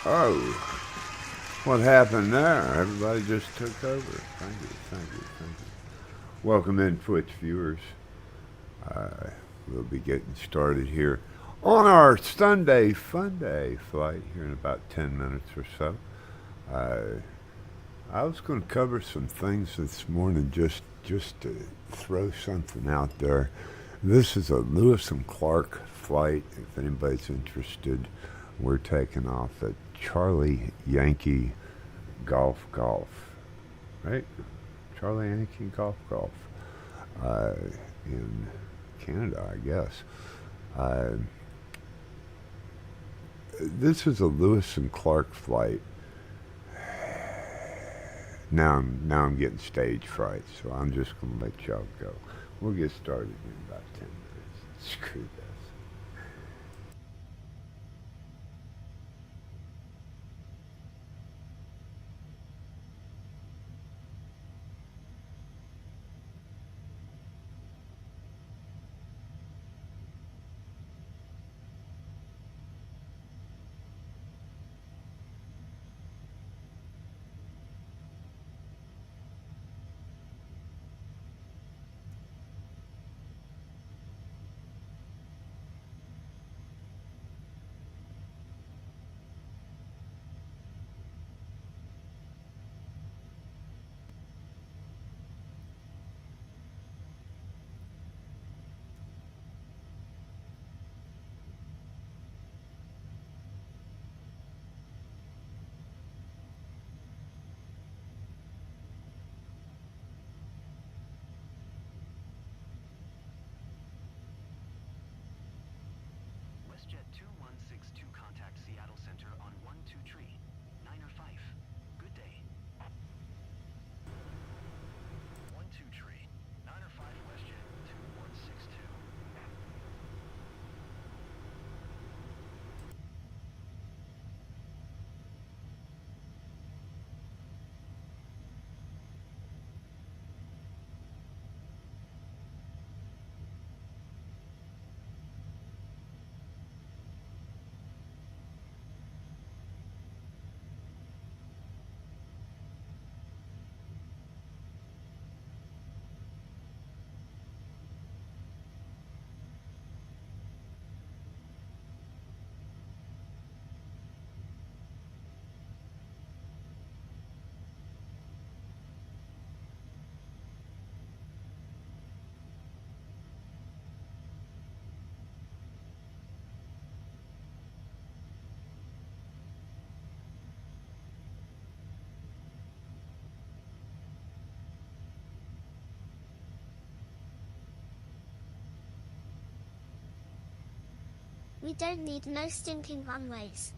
Oh, what happened there? Everybody just took over. Thank you, thank you, thank you. Welcome in, Twitch viewers. We'll be getting started here on our Sunday FunDay flight here in about 10 minutes or so. I was going to cover some things this morning just to throw something out there. This is a Lewis and Clark flight. If anybody's interested, we're taking off at Charlie Yankee Golf, right? Charlie Yankee Golf, in Canada, I guess. This is a Lewis and Clark flight. Now I'm getting stage fright, so I'm just going to let y'all go. We'll get started in about 10 minutes. Screw this. Jet 2162, contact Seattle Center on 12 Niner 5. Good day. 12 Niner 5, WestJet 2162. We don't need no stinking runways.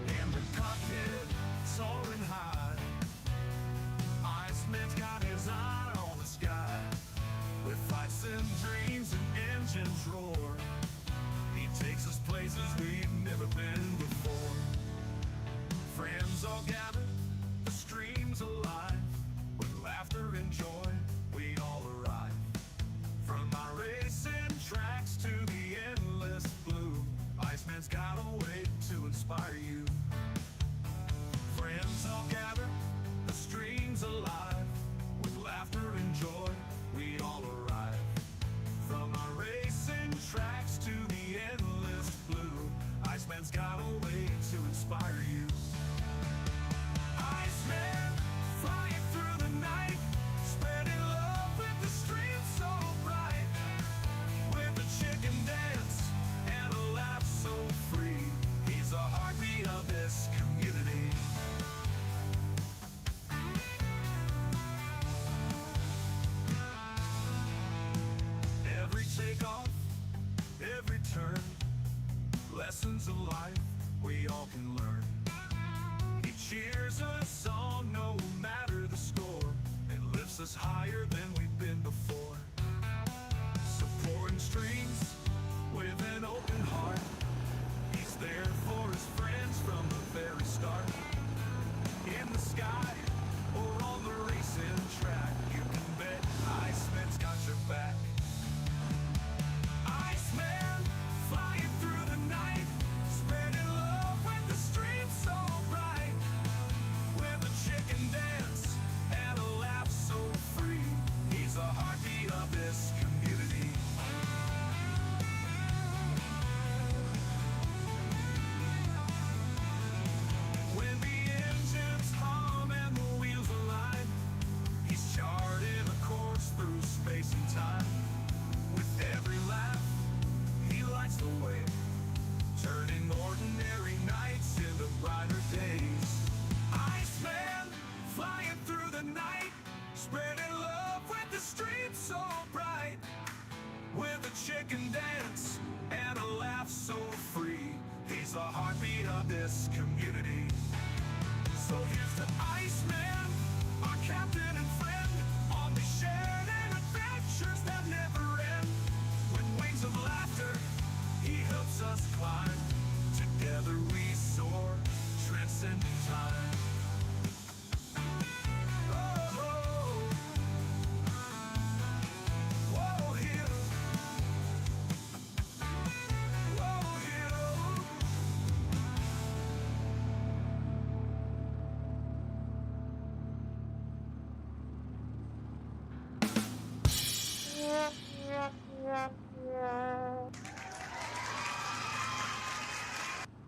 In the cockpit, soaring high, Iceman's got his eye on the sky. With fights and dreams and engines roar, he takes us places we've never been before. Friends all gathered, the streams alive. With laughter and joy, we all arrive. From our racing tracks to the endless blue, Iceman's got a way to inspire you. Friends all gather, the streams alive. With laughter and joy, we all arrive. From our racing tracks to the endless blue, Iceman's got a way to inspire you. Iceman, flying through the night, spreading love with the streams so bright. With a chicken dance and a laugh so free, he's the heartbeat of this community. Every takeoff, every turn, lessons of life we all can learn. He cheers us on no matter the score, and lifts us higher than we've been before. Supporting streams with an open heart, he's there for his friends from the very start. In the this community. So here's to Iceman, our captain and friend, on these shared adventures that never end. With wings of laughter, he helps us climb. Together we soar, transcending time.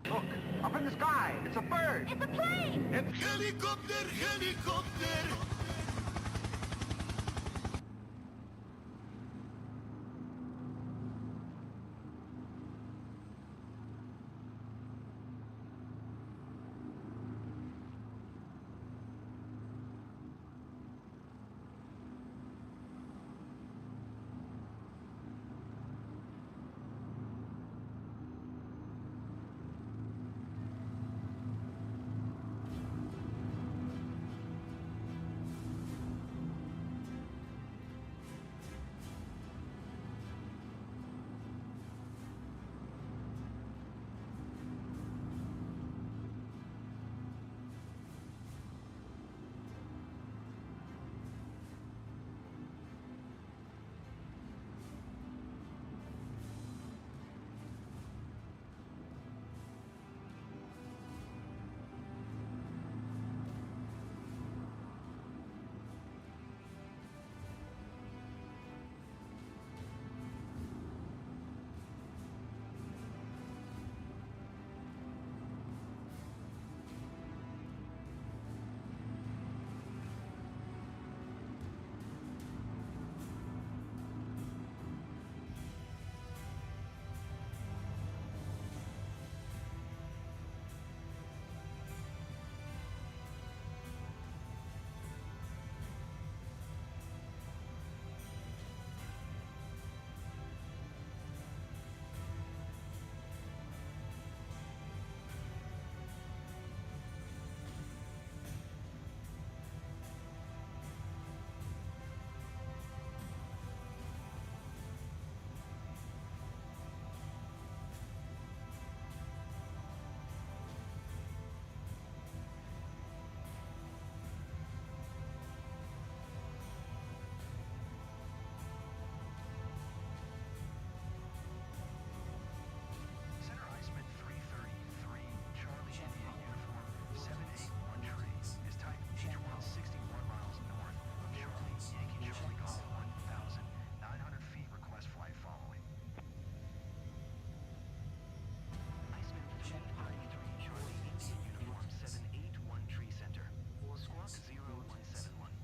Look, up in the sky. It's a bird. It's a plane! It's helicopter, helicopter. Center Iceman 333, Charlie India uniform 781 tree is type H161 miles north of Charlie, Yankee Charlie Golf 1,900 feet. Request flight following. Iceman 333, Charlie India uniform 781 tree center. Squawk 0171.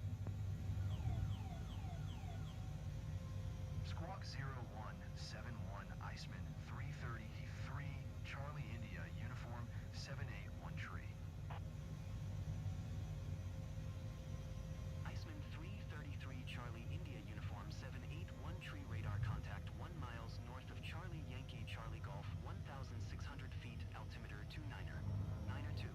Squawk 0171, Iceman 333, Charlie India, uniform 781 tree. Iceman 333, Charlie India, uniform 781 tree, radar contact 1 miles north of Charlie, Yankee Charlie Golf 1,600 feet, altimeter 29er, 9er 2.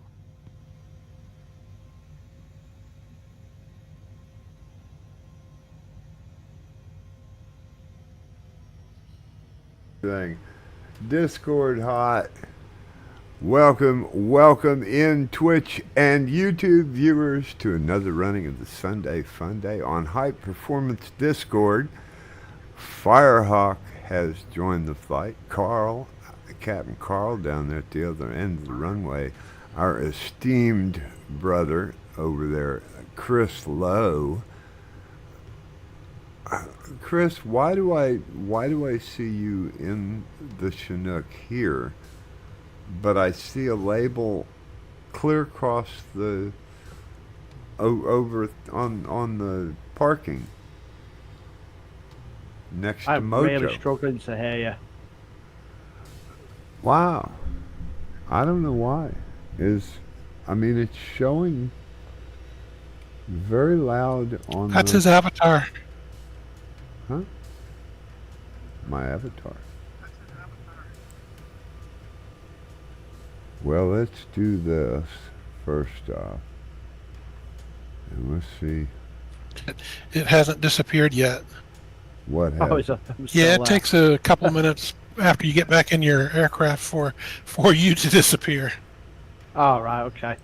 Thing. Discord hot. Welcome in Twitch and YouTube viewers to another running of the SunDay FunDay on High Performance Discord. Firehawk has joined the fight. Carl, Captain Carl down there at the other end of the runway. Our esteemed brother over there, Chris Lowe. Chris, why do I see you in the Chinook here, but I see a label clear across the over on the parking next to I'm Mojo? really struggling to hear you. Wow, I don't know why. I mean, it's showing very loud on. That's his avatar. Huh? My avatar. Well, let's do this first off. And let's see It hasn't disappeared yet. what Oh, happens. I'm Yeah, still it takes a couple minutes after you get back in your aircraft for you to disappear. Oh, right, okay.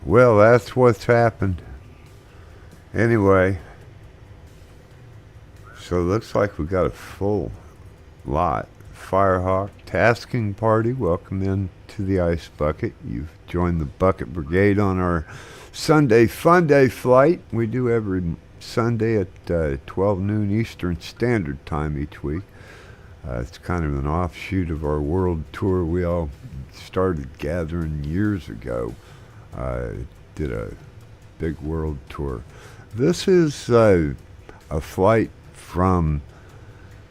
Well, that's what's happened. Anyway, so it looks like we got a full lot. Firehawk tasking party, welcome in to the ice bucket. You've joined the Bucket Brigade on our Sunday FunDay flight. We do every Sunday at 12 noon Eastern Standard Time each week. It's kind of an offshoot of our world tour we all started gathering years ago. Did a big world tour. This is a flight from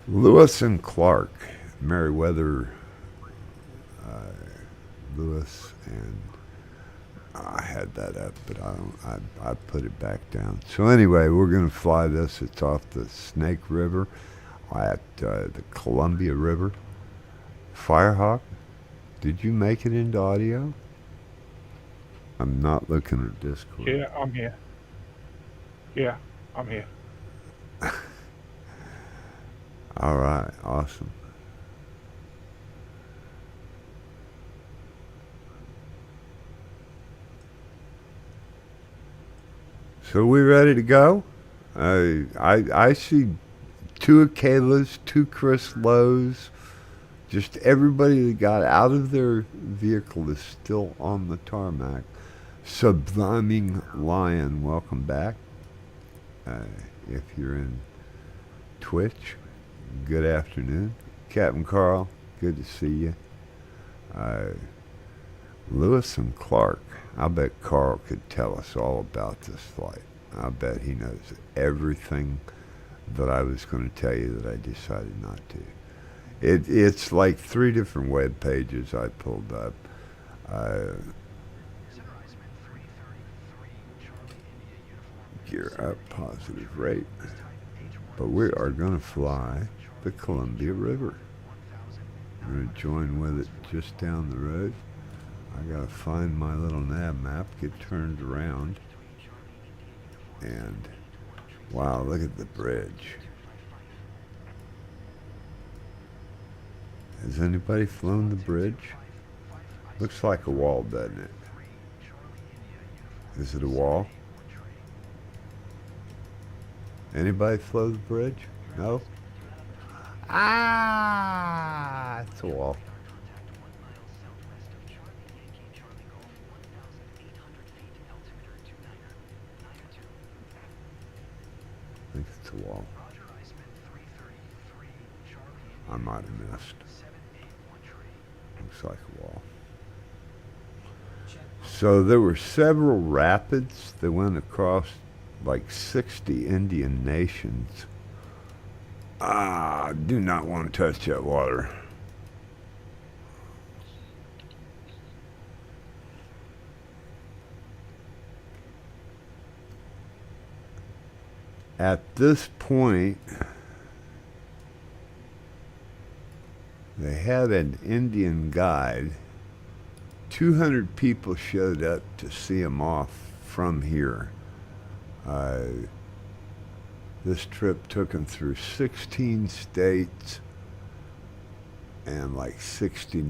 Lewis and Clark, Meriwether, Lewis, and I had that up, but I put it back down. So anyway, we're going to fly this. It's off the Snake River at the Columbia River. Firehawk, did you make it into audio? I'm not looking at Discord. Yeah, I'm here. Yeah, I'm here. All right, awesome. So we ready to go? I see two Akalas, two Chris Lowe's. Just everybody that got out of their vehicle is still on the tarmac. Subliming Lion, welcome back. If you're in Twitch, good afternoon. Captain Carl, good to see you. Lewis and Clark, I bet Carl could tell us all about this flight. I bet he knows everything that I was going to tell you that I decided not to. It's like 3 different web pages I pulled up. Center Iceman 333, Charlie India uniform. Gear up, positive rate. But we are going to fly the Columbia River. I'm going to join with it just down the road. I got to find my little nav map, get turned around. And wow, look at the bridge. Has anybody flown the bridge? Looks like a wall, doesn't it? Is it a wall? Anybody flow the bridge? No? Ah, it's a wall. I think it's a wall. I might have missed. Looks like a wall. So there were several rapids that went across like 60 Indian nations. I do not want to touch that water. At this point, they had an Indian guide. 200 people showed up to see him off from here. This trip took him through 16 states and like 60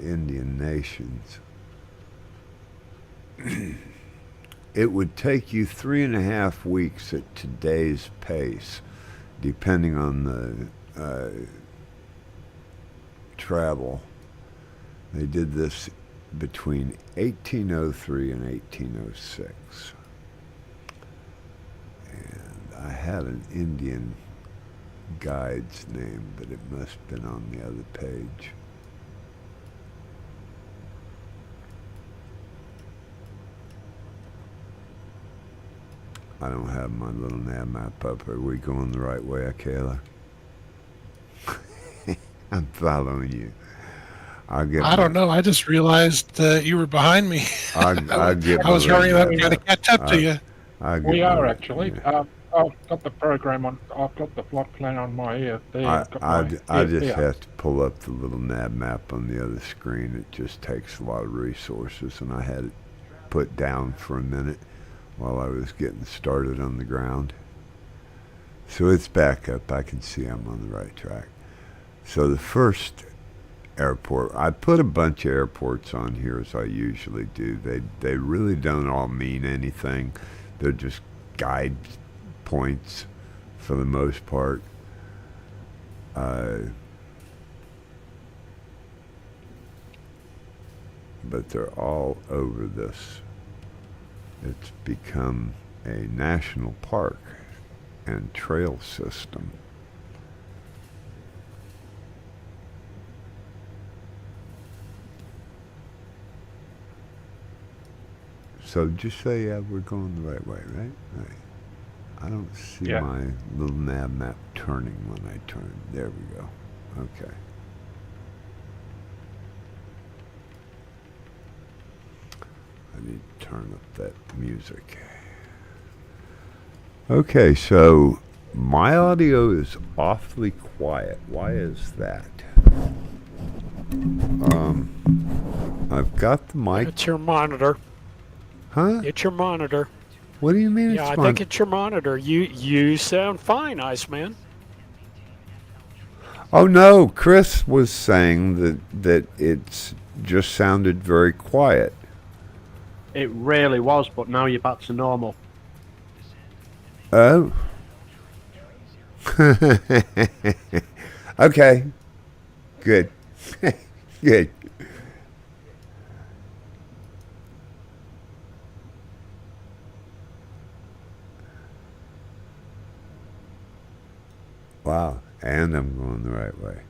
Indian nations. It would take you 3.5 weeks at today's pace, depending on the travel. They did this between 1803 and 1806. And I had an Indian guide's name, but it must have been on the other page. I don't have my little nav map up. Are we going the right way, Akela? I'm following you. I don't know. I just realized that you were behind me. I'll get I was my hurrying up little trying to nav catch up to you. I'll get We my- are actually. yeah. I've got the program on. I've got the flight plan on my ear. There, I I've got I, my I ear, just there. have to pull up the little nav map on the other screen. It just takes a lot of resources, and I had it put down for a minute while I was getting started on the ground. So it's back up. I can see I'm on the right track. So the first airport, I put a bunch of airports on here as I usually do. They really don't all mean anything. They're just guide points for the most part. But they're all over this. It's become a national park and trail system. So just say, yeah, we're going the right way, right? Right. I don't see Yeah. my little nav map turning when I turn. There we go. Okay. I need to turn up that music. Okay, so my audio is awfully quiet. Why is that? I've got the mic. It's your monitor. Huh? It's your monitor. What do you mean Yeah, I it's think my... it's your monitor. You sound fine, Iceman. Oh no, Chris was saying that it's just sounded very quiet. It really was, but now you're back to normal. Oh. Okay. Good. Good. Wow. And I'm going the right way.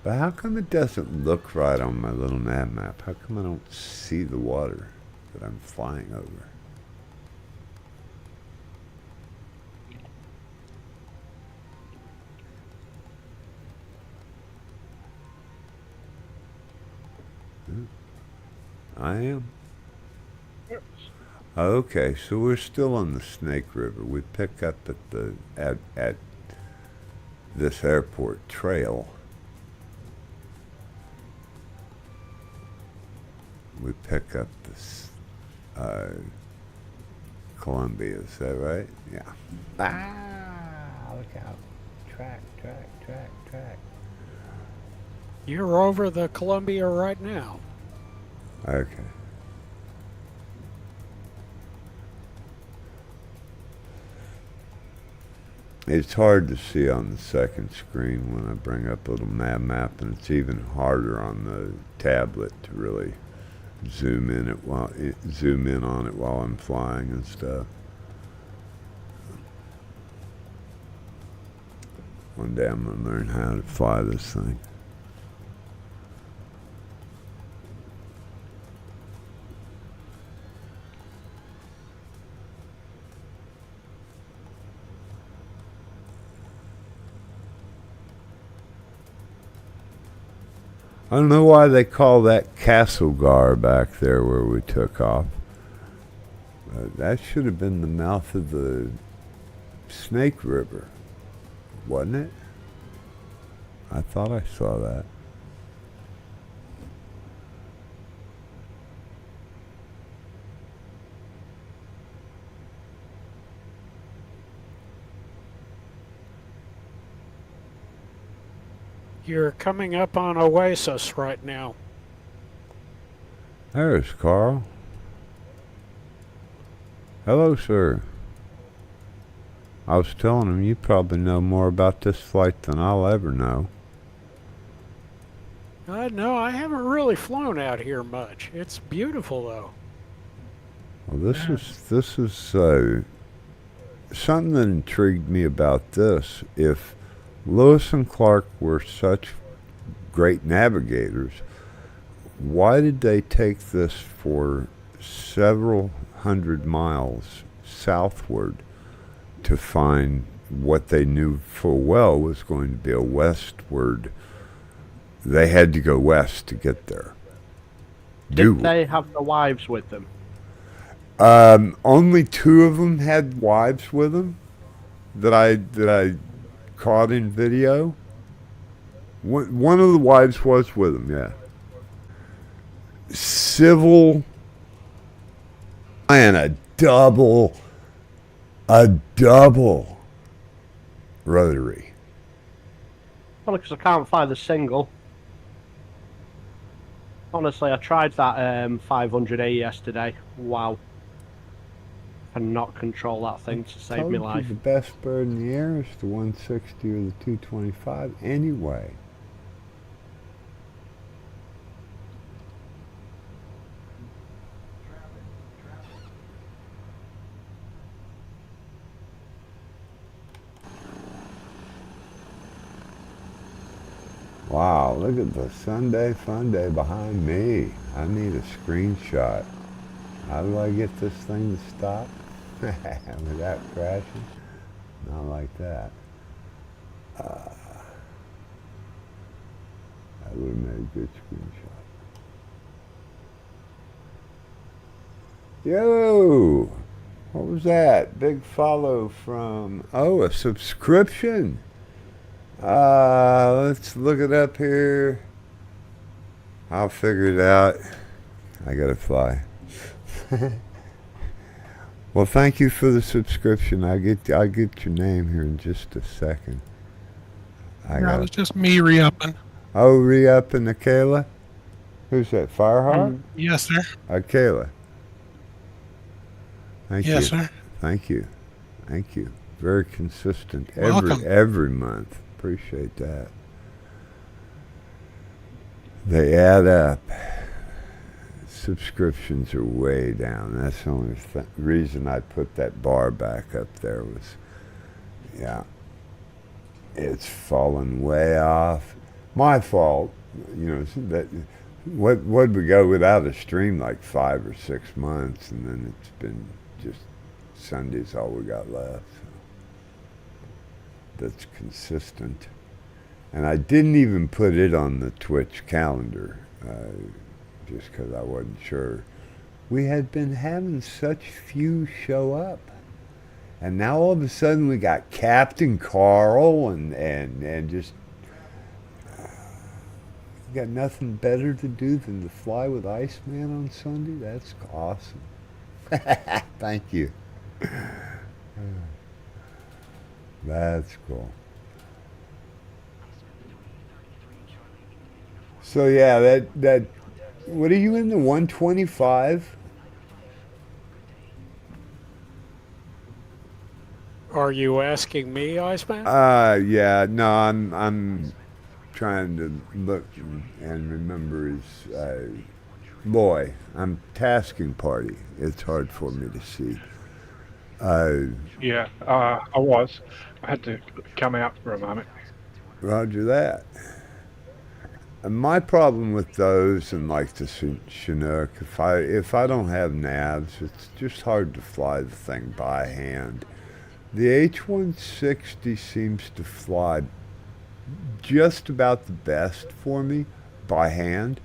But how come it doesn't look right on my little nav map? How come I don't see the water that I'm flying over? I am. Okay, so we're still on the Snake River. We pick up at this airport trail. We pick up this Columbia. Is that right? Yeah. Ah, look out! Track. You're over the Columbia right now. Okay. It's hard to see on the second screen when I bring up a little nav map, and it's even harder on the tablet to really zoom in on it while I'm flying and stuff. One day I'm gonna learn how to fly this thing. I don't know why they call that Castlegar back there where we took off. That should have been the mouth of the Snake River, wasn't it? I thought I saw that. You're coming up on Oasis right now. There's Carl. Hello, sir. I was telling him you probably know more about this flight than I'll ever know. No, I haven't really flown out here much. It's beautiful though. Well, this is something that intrigued me about this. If Lewis and Clark were such great navigators, why did they take this for several hundred miles southward to find what they knew full well was going to be a westward? They had to go west to get there. Did they have the wives with them? Only two of them had wives with them that I caught in video. One of the wives was with them, yeah. Civil and a double rotary. Well, because I can't find the single. Honestly, I tried that 500A yesterday. Wow. Cannot control that thing to save Told me you life. the best bird in the air is the 160 or the 225 anyway. Wow, look at the SunDay FunDay behind me. I need a screenshot. How do I get this thing to stop without crashing? Not like that. That would have made a good screenshot. Yo! What was that? Big follow from, oh, a subscription. Let's look it up here. I'll figure it out. I gotta fly. Well, thank you for the subscription. I'll get your name here in just a second. No, it's just me re-upping. Oh, re-up and Kayla? Who's that? Firehawk? Yes, sir. Kayla. Thank you. Yes, sir. Thank you. Thank you. Very consistent Welcome. every month. Appreciate that. They add up. Subscriptions are way down. That's the only reason I put that bar back up there was, yeah, it's fallen way off. My fault, you know. That what we go without a stream like 5 or 6 months, and then it's been just Sunday's all we got left. So that's consistent, and I didn't even put it on the Twitch calendar. Just because I wasn't sure. We had been having such few show up. And now all of a sudden we got Captain Carl and just got nothing better to do than to fly with Iceman on Sunday. That's awesome. Thank you. That's cool. So yeah, that what are you in, the 125? Are you asking me, Iceman? Yeah, no, I'm trying to look and remember his boy. I'm tasking party. It's hard for me to see. Yeah, I was. I had to come out for a moment. Roger that. And my problem with those and like the Chinook, if I don't have navs, it's just hard to fly the thing by hand. The H-160 seems to fly just about the best for me by hand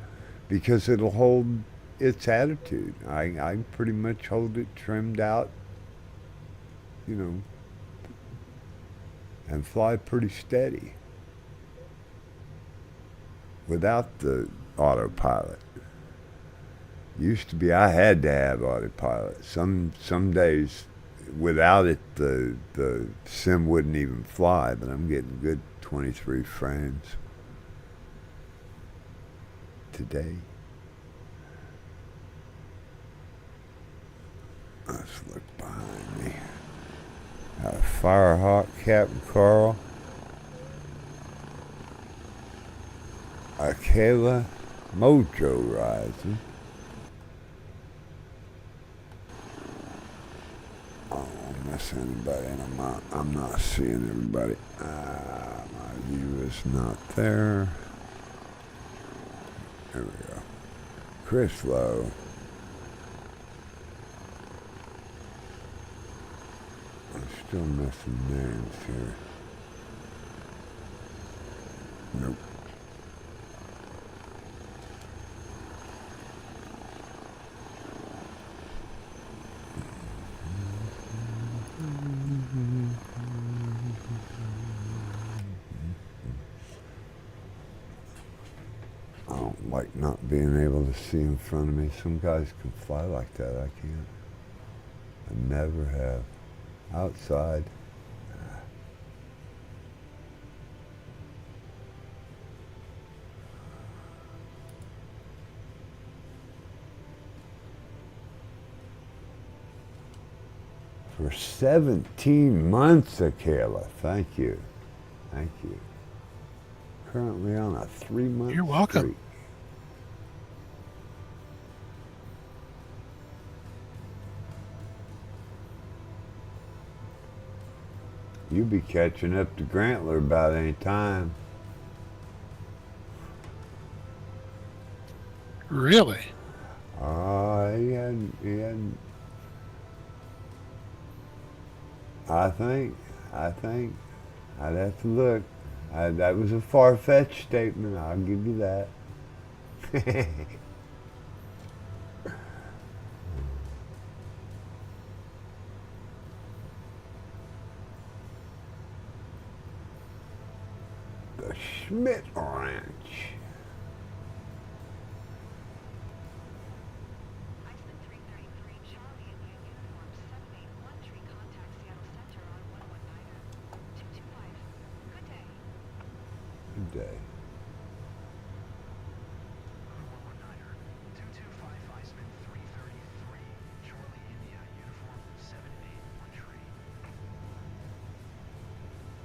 because it'll hold its attitude. I pretty much hold it trimmed out, you know, and fly pretty steady without the autopilot. Used to be I had to have autopilot. Some days without it the sim wouldn't even fly, but I'm getting good 23 frames today. Let's look behind me. Firehawk, Captain Carl. Kayla, Mojo Rising. I don't miss anybody, and I'm not seeing everybody. My view is not there. There we go. Chris Lowe. I'm still missing names here. Nope. don't like not being able to see in front of me. Some guys can fly like that. I can't. I never have. Outside. For 17 months, Akela. Thank you. Thank you. Currently on a 3-month You're welcome. streak. You'll be catching up to Grantler about any time. Really? He hadn't. I think, I'd have to look. That was a far-fetched statement, I'll give you that. The Schmidt Ranch. Iceman 333, Charlie India uniform 781 tree, contact Seattle Center on 119er 225. Good day. Good day. 119er 225, Iceman 333, Charlie India uniform 781 tree.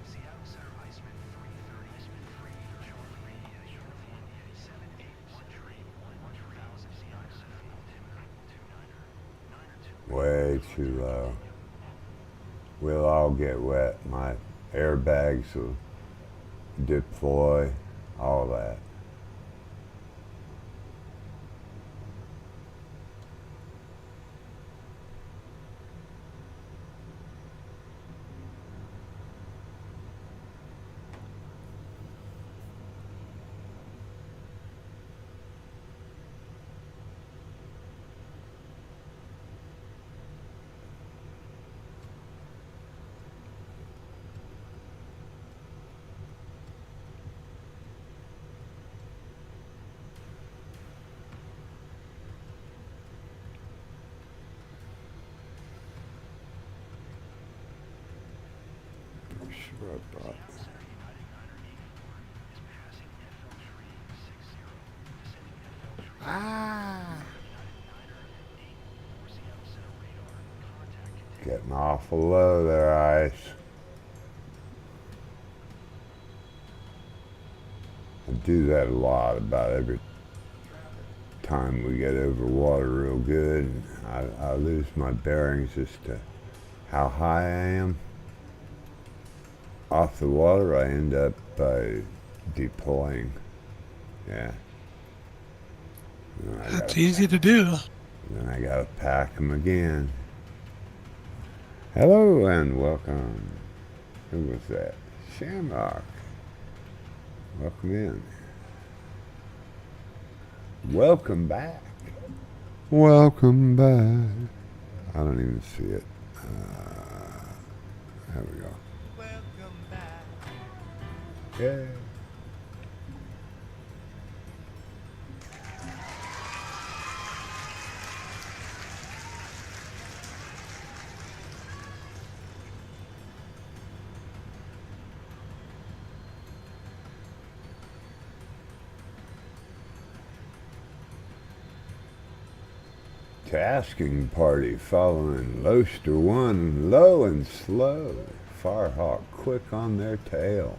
Seattle Center, Iceman 330, Iceman 3, Charlie India uniform 781 tree, 1000 Seattle Center, altimeter 29er 9er 2. Way too low. We'll all get wet. My airbags will deploy, all that. Shrub bot. Getting awful low there, Ice. I do that a lot, about every time we get over water real good. I lose my bearings as to how high I am. Off the water, I end up deploying. Yeah. That's easy to do. Then I gotta pack them again. Hello and welcome. Who was that? Shamrock. Welcome in. Welcome back. Welcome back. I don't even see it. There we go. Welcome back. Yeah. Tasking party following Loaster 1 low and slow. Firehawk quick on their tail.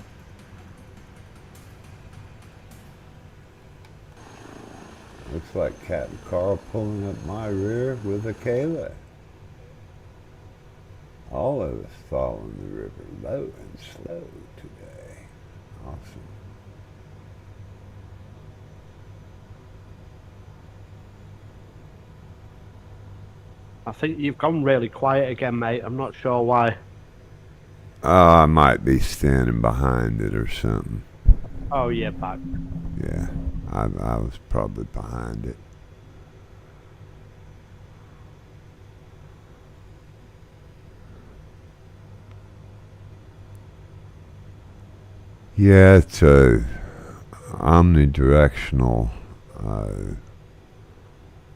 Looks like Captain Carl pulling up my rear with a Kayla. All of us following the river low and slow today. Awesome. I think you've gone really quiet again, mate. I'm not sure why. I might be standing behind it or something. Oh, yeah, back. Yeah, I was probably behind it. Yeah, it's a omnidirectional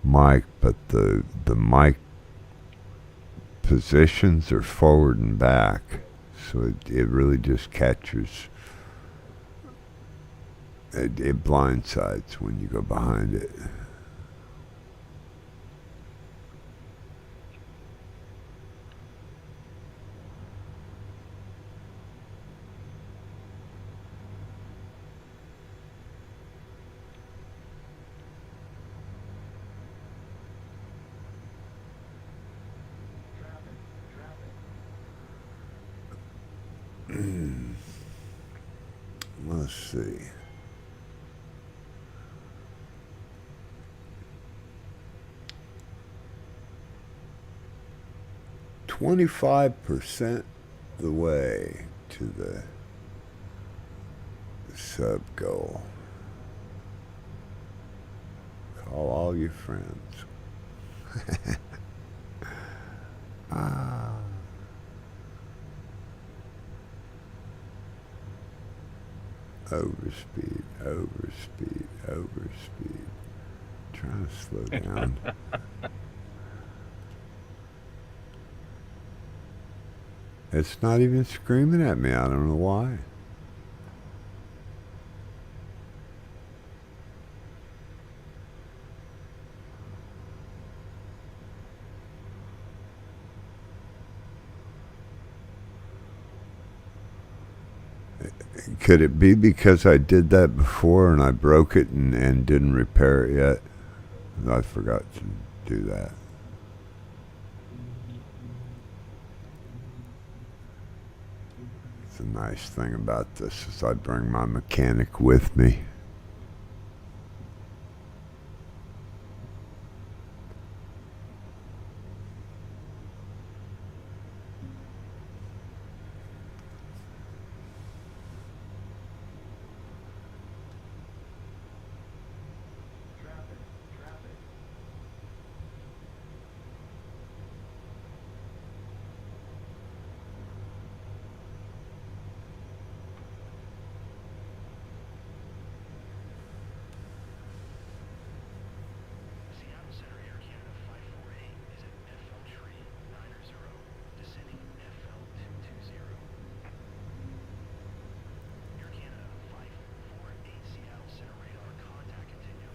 mic, but the mic positions are forward and back, so it really just catches. It blindsides when you go behind it. Let's see. $25% the way to the sub goal. Call all your friends. Ah. Overspeed, overspeed, overspeed. Trying to slow down. It's not even screaming at me. I don't know why. Could it be because I did that before and I broke it and didn't repair it yet? I forgot to do that. It's a nice thing about this is I bring my mechanic with me. Seattle Center Air Canada 548 is at FL390, descending FL220. Air Canada 548 Seattle Center radar contact continued.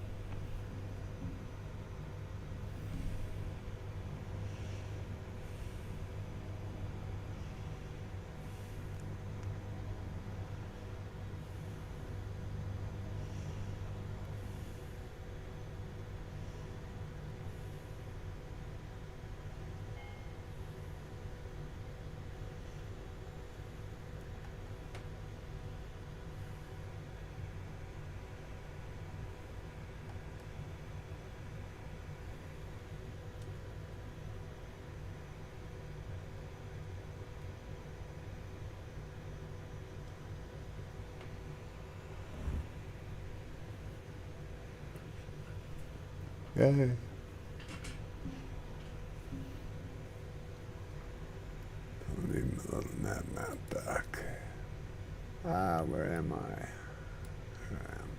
Yay. I'll need my little map back. Ah, where am I? There I am.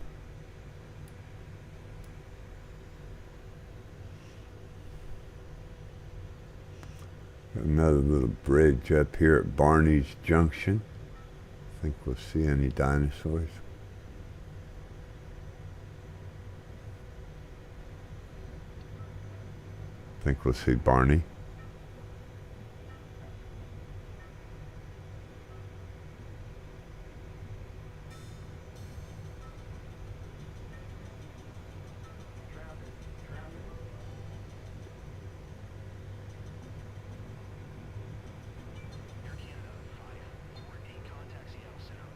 Got another little bridge up here at Barney's Junction. Think we'll see any dinosaurs. Think we'll see Barney. Air Canada 548 contact Seattle Center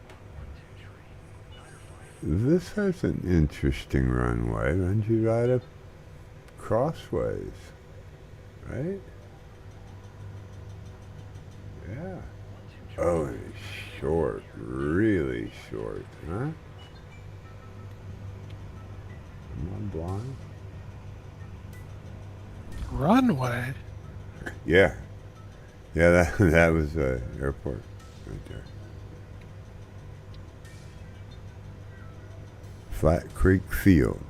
1123. This has an interesting runway. Runs you right up crossways. Right? Yeah. Oh, it's short. Really short, huh? Am I blind? Runway. Yeah. Yeah, that was airport right there. Flat Creek Field.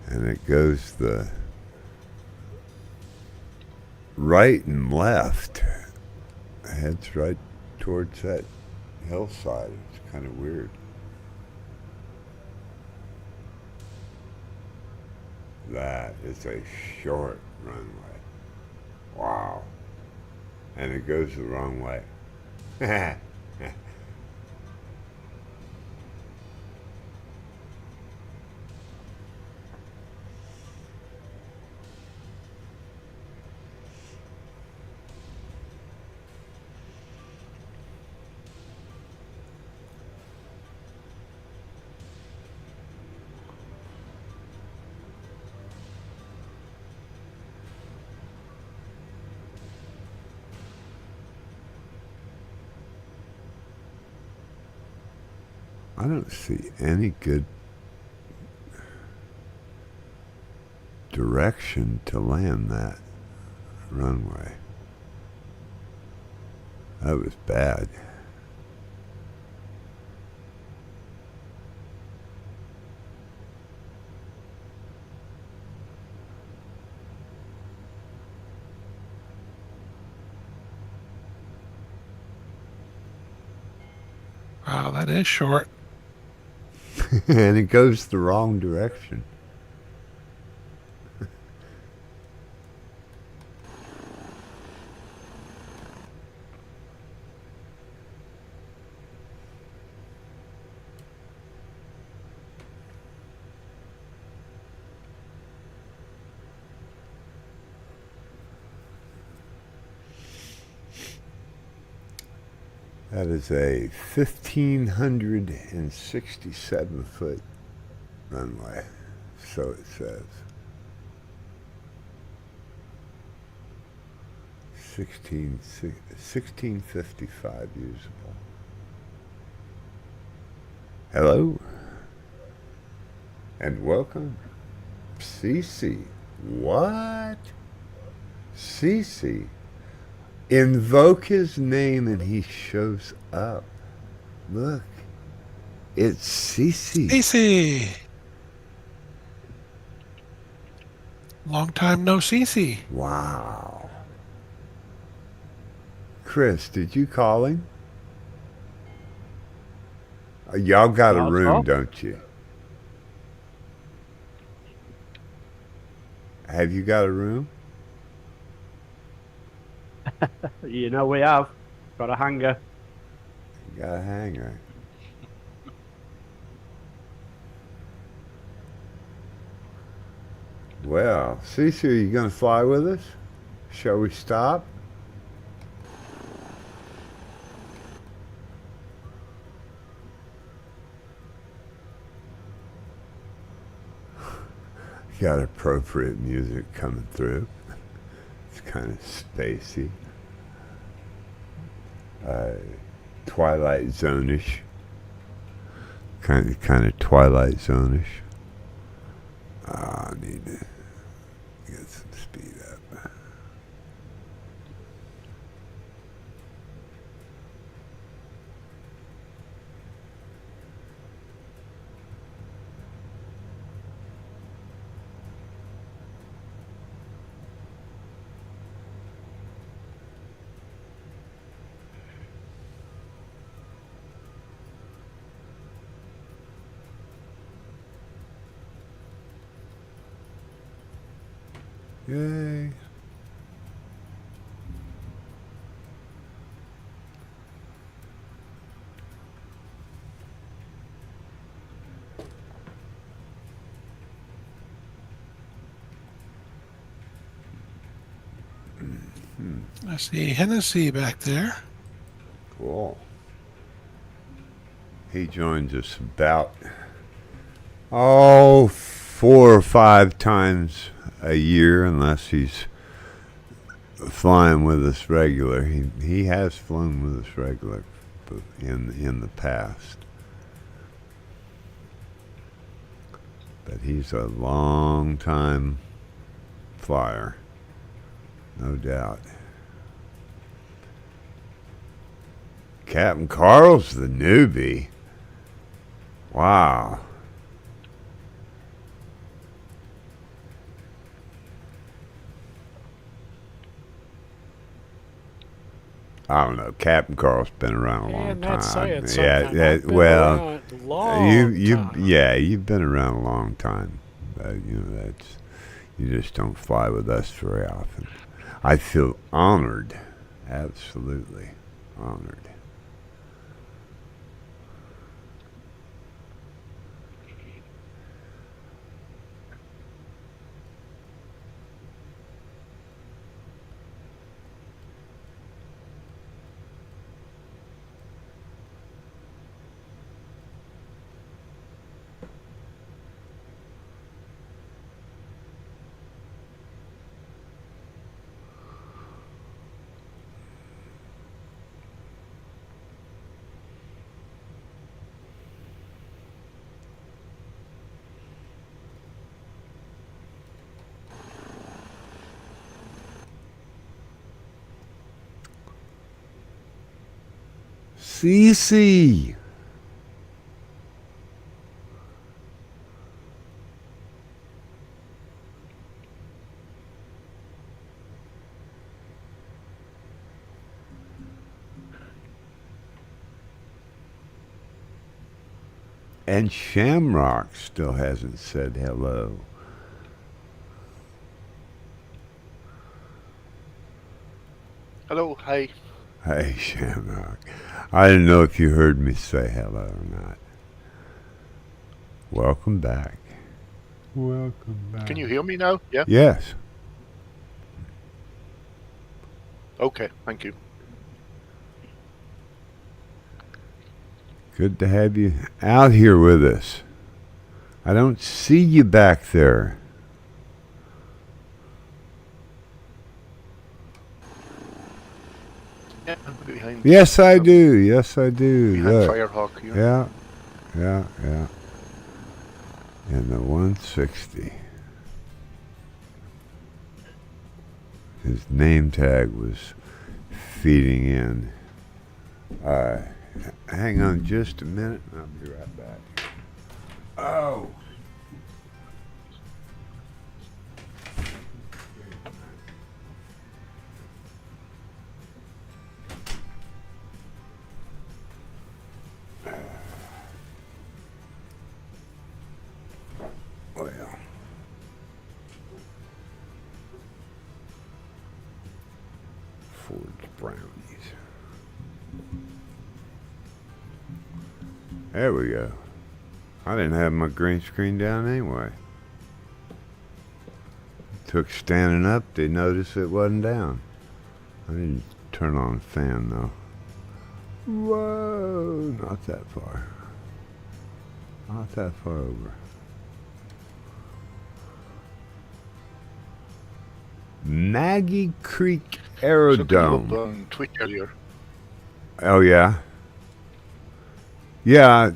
and it goes the right and left. Heads right towards that hillside. It's kind of weird. That is a short runway. Wow. And it goes the wrong way. I don't see any good direction to land that runway. That was bad. Wow, that is short. And it goes the wrong direction. That is a 1,567 foot runway, so it says. 1655 usable. Hello, and welcome, Cece. What? Cece. Invoke his name and he shows up. Look, it's Cece. Cece! Long time no Cece. Wow. Chris, did you call him? Y'all got a Not at room, all. don't you? Have you got a room? You know we have. Got a hanger. You got a hanger. Well, Cece, are you going to fly with us? Shall we stop? Got appropriate music coming through. It's kind of spacey. Twilight Zone-ish. Kind of Twilight Zone-ish. I need to get some speed up. Yay. I see Hennessy back there. Cool. He joins us about, 4 or 5 times a year, unless he's flying with us regular. He has flown with us regular in the past. But he's a long time flyer, no doubt. Captain Carl's the newbie. Wow. I don't know. Captain Carl's been around a long And time. that's saying something. Yeah, I've been well, around a long time. yeah, you've been around a long time. You know, that's you just don't fly with us very often. I feel honored, absolutely honored. Cece. And Shamrock still hasn't said hello. Hello, hi. Hey, Shamrock. I didn't know if you heard me say hello or not. Welcome back. Welcome back. Can you hear me now? Yeah? Yes. Okay, thank you. Good to have you out here with us. I don't see you back there. Yeah, I'm behind. Yes, I do. Yes, I do. Behind Look. Firehawk here. Yeah. And the 160. His name tag was feeding in. Hang on just a minute, and I'll be right back. Oh. Well. Forged brownies. There we go. I didn't have my green screen down anyway. Took standing up to notice it wasn't down. I didn't turn on the fan though. Whoa, not that far. Not that far over. Maggie Creek Looking Aerodome. up on Twitch earlier. Oh yeah. Yeah.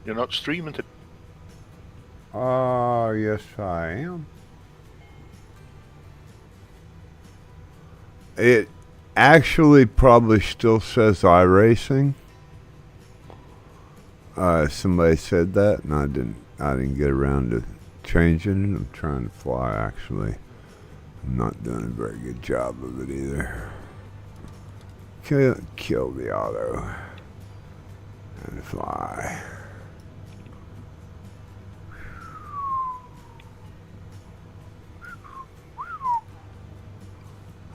You're not streaming it. Oh yes, I am. It actually probably still says iRacing. Somebody said that, and I didn't get around to changing it. I'm trying to fly actually. I'm not doing a very good job of it either. Kill the auto and fly.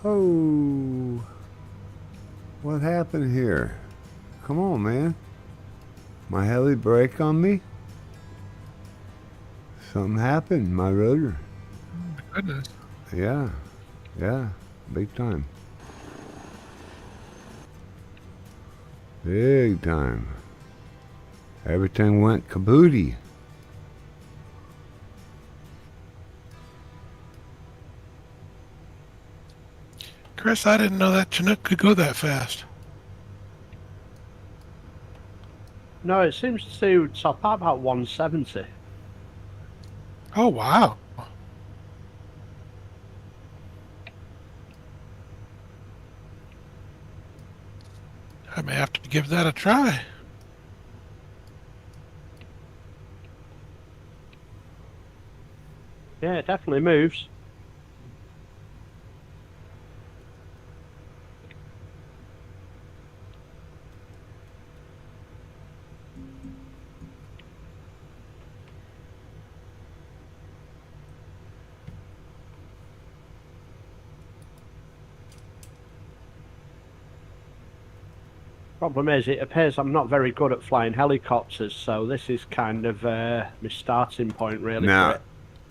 Oh, what happened here? Come on, man. My heli brake on me? Something happened, my rotor. Goodness. Yeah, big time. Big time. Everything went kabooty. Chris, I didn't know that Chinook could go that fast. No, it seems to top out about 170. Oh, wow. I may have to give that a try. Yeah, it definitely moves. Problem is, it appears I'm not very good at flying helicopters, so this is kind of my starting point, really. Now, For it.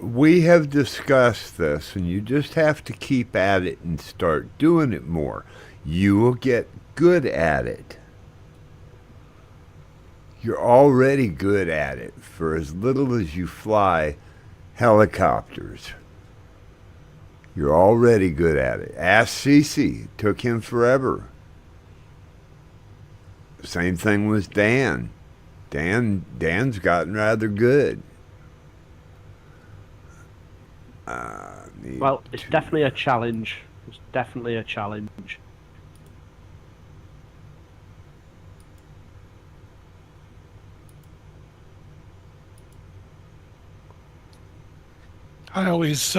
we have discussed this, and you just have to keep at it and start doing it more. You will get good at it. You're already good at it for as little as you fly helicopters. You're already good at it. Ask Cece. It took him forever. Same thing with Dan. Dan's gotten rather good. Well, it's definitely a challenge. It's definitely a challenge. I always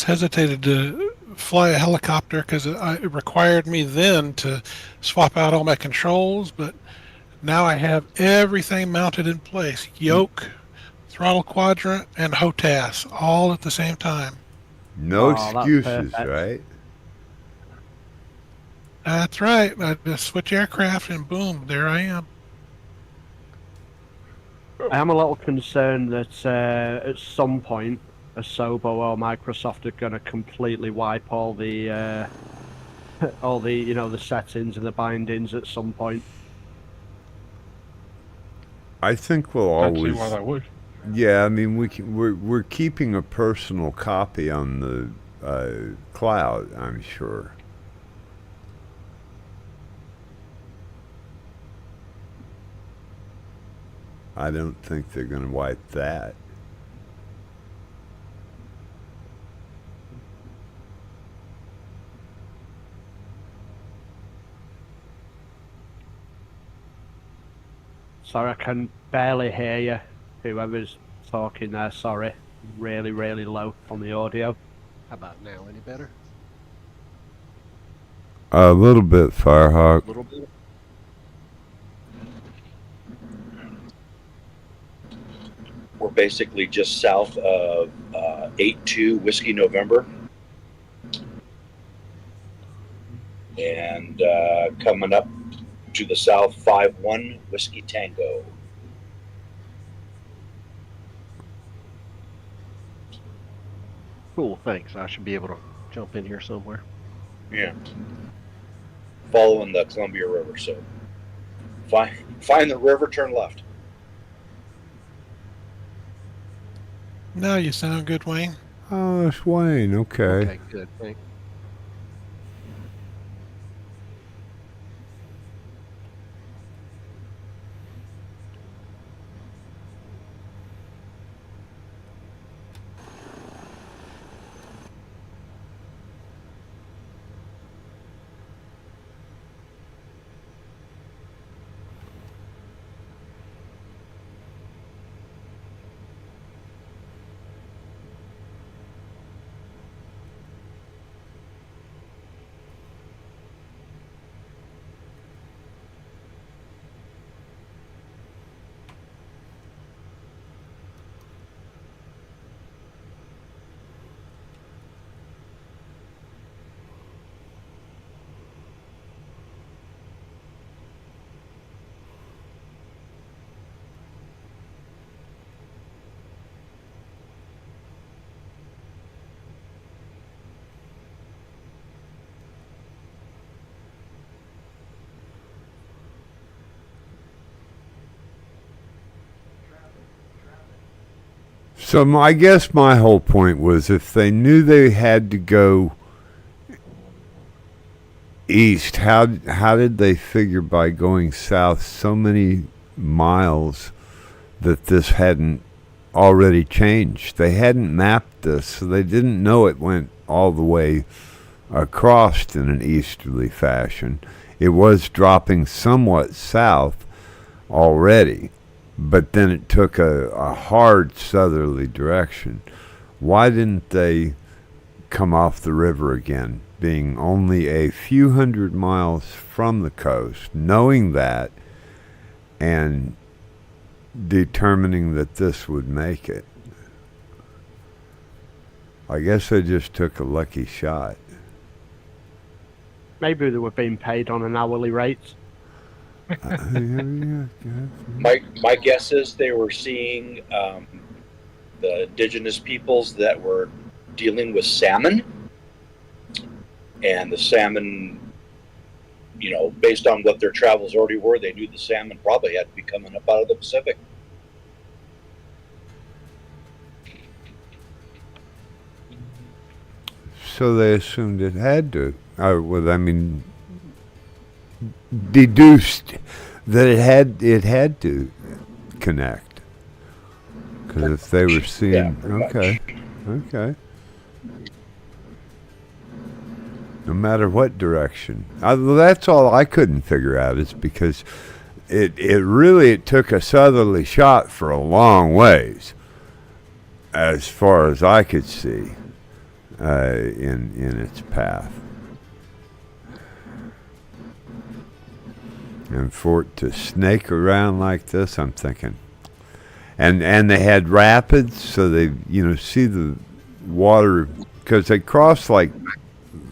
hesitated to fly a helicopter because it required me then to swap out all my controls, but now I have everything mounted in place. Yoke, throttle quadrant, and HOTAS all at the same time. No that's excuses, perfect. right? That's right. I just switch aircraft and boom, there I am. I am a little concerned that at some point, Asobo or Microsoft are going to completely wipe all the the settings and the bindings at some point. I think we'll I'd see always. why that would. Yeah, I mean, we're keeping a personal copy on the cloud, I'm sure. I don't think they're going to wipe that. Sorry, I can barely hear you. Whoever's talking there, sorry. Really, really low on the audio. How about now? Any better? A little bit, Firehawk. A little bit. We're basically just south of 8-2 Whiskey November. And coming up to the south, 5-1 Whiskey Tango. Cool, thanks. I should be able to jump in here somewhere. Yeah. Following the Columbia River, so find the river, turn left. Now you sound good, Wayne. Oh, it's Wayne. Okay. Okay, good. Thanks. So I guess my whole point was if they knew they had to go east, how did they figure by going south so many miles that this hadn't already changed? They hadn't mapped this, so they didn't know it went all the way across in an easterly fashion. It was dropping somewhat south already, but then it took a hard southerly direction. Why didn't they come off the river again, being only a few hundred miles from the coast, knowing that, and determining that this would make it. I guess I just took a lucky shot. Maybe they were being paid on an hourly rate. My guess is they were seeing the indigenous peoples that were dealing with salmon, and the salmon, you know, based on what their travels already were, they knew the salmon probably had to be coming up out of the Pacific. So they assumed it had to. Well, I mean, deduced that it had to connect. Because if they were seeing, okay. No matter what direction. Well, that's all I couldn't figure out, is because it really took a southerly shot for a long ways, as far as I could see, in its path. And for it to snake around like this, I'm thinking. And they had rapids, so they, see the water, because they crossed like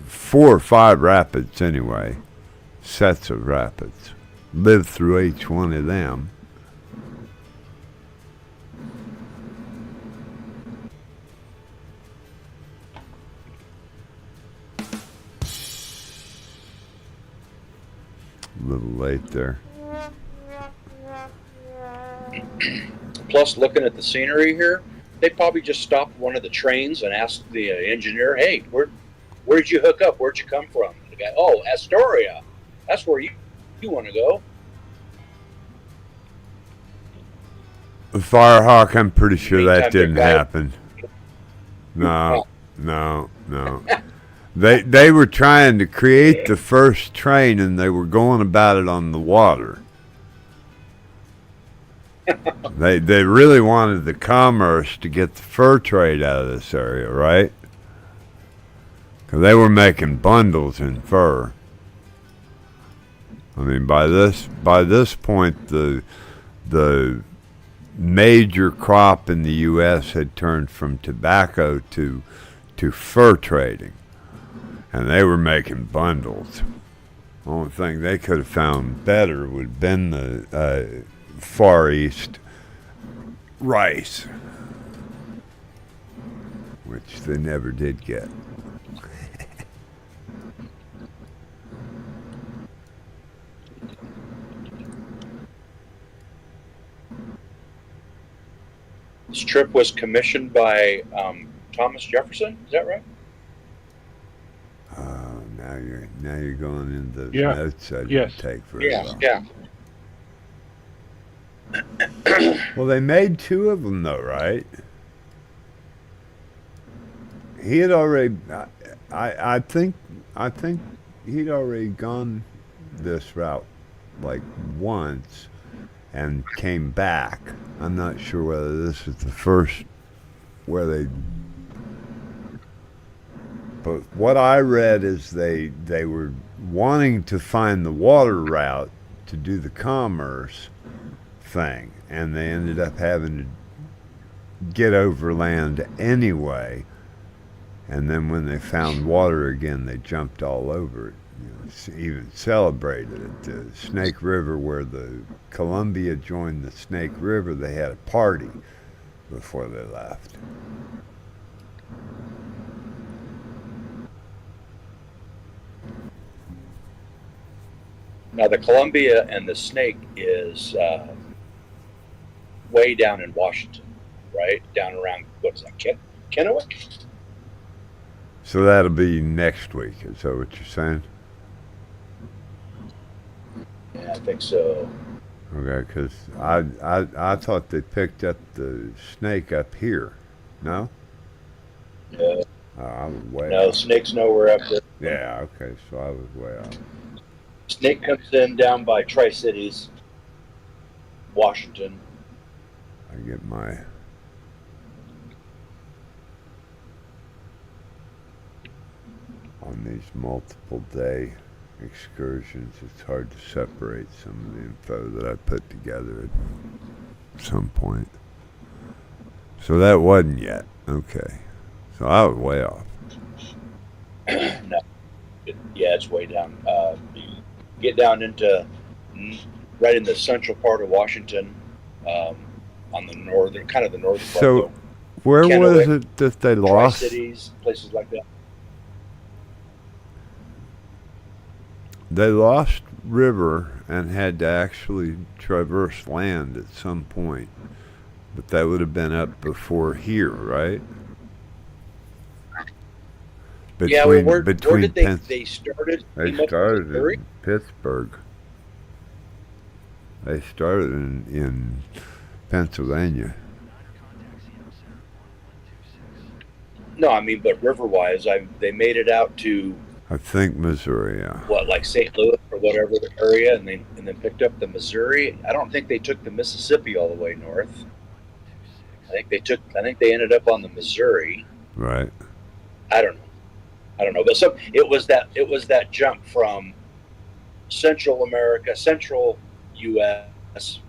4 or 5 rapids anyway, sets of rapids. Lived through each one of them. A little late there. Plus, looking at the scenery here, they probably just stopped one of the trains and asked the engineer, "Hey, where did you hook up? Where'd you come from?" And the guy, "Oh, Astoria. That's where you want to go." The Firehawk, I'm pretty sure that Meantime, didn't the guy- happen. No. They were trying to create the first train, and they were going about it on the water. They really wanted the commerce to get the fur trade out of this area, right? Because they were making bundles in fur. I mean, by this point, the major crop in the U.S. had turned from tobacco to fur trading, and they were making bundles. The only thing they could have found better would have been the Far East rice, which they never did get. This trip was commissioned by Thomas Jefferson. Is that right? Now you're going into the Yeah. notes I didn't Yes. take very well. Yeah. Well, they made 2 of them, though, right? He had already. I think he'd already gone this route like once and came back. I'm not sure whether this is the first where they. But what I read is they were wanting to find the water route to do the commerce thing, and they ended up having to get overland anyway. And then when they found water again, they jumped all over it. Even celebrated it. The Snake River, where the Columbia joined the Snake River, they had a party before they left. Now, the Columbia and the Snake is way down in Washington, right? Down around, what is that, Kennewick? So that'll be next week. Is that what you're saying? Yeah, I think so. Okay, because I thought they picked up the Snake up here. No? No, I was way no, off. Snake's nowhere up there. Yeah, okay, so I was way off. Snake comes in down by Tri-Cities, Washington. I get my... on these multiple day excursions, it's hard to separate some of the info that I put together at some point. So that wasn't yet. Okay. So I was way off. No. Yeah, it's way down. You get down into right in the central part of Washington, on the northern, kind of the northern part. So where was it that they lost? Tri-Cities, places like that. They lost river and had to actually traverse land at some point. But that would have been up before here, right? Yeah, well, where did they started? They started in Pittsburgh. They started in Pennsylvania. No, I mean, but river-wise, they made it out to, I think Missouri, yeah. what, like St. Louis or whatever the area, and then picked up the Missouri. I don't think they took the Mississippi all the way north. I think they ended up on the Missouri. Right. I don't know, but it was that jump from Central America, Central U.S.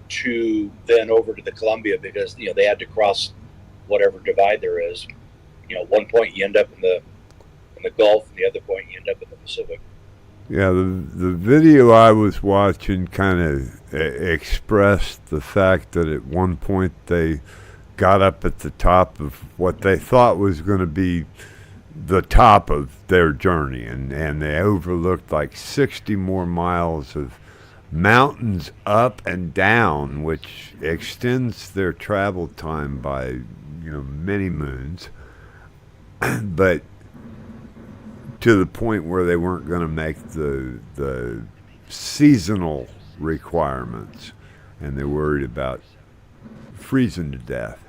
to then over to the Columbia, because they had to cross whatever divide there is. One point you end up in the Gulf, and the other point you end up in the Pacific. Yeah, the video I was watching kind of expressed the fact that at one point they got up at the top of what they thought was going to be the top of their journey, and they overlooked like 60 more miles of mountains up and down, which extends their travel time by many moons. But to the point where they weren't going to make the seasonal requirements, and they worried about freezing to death.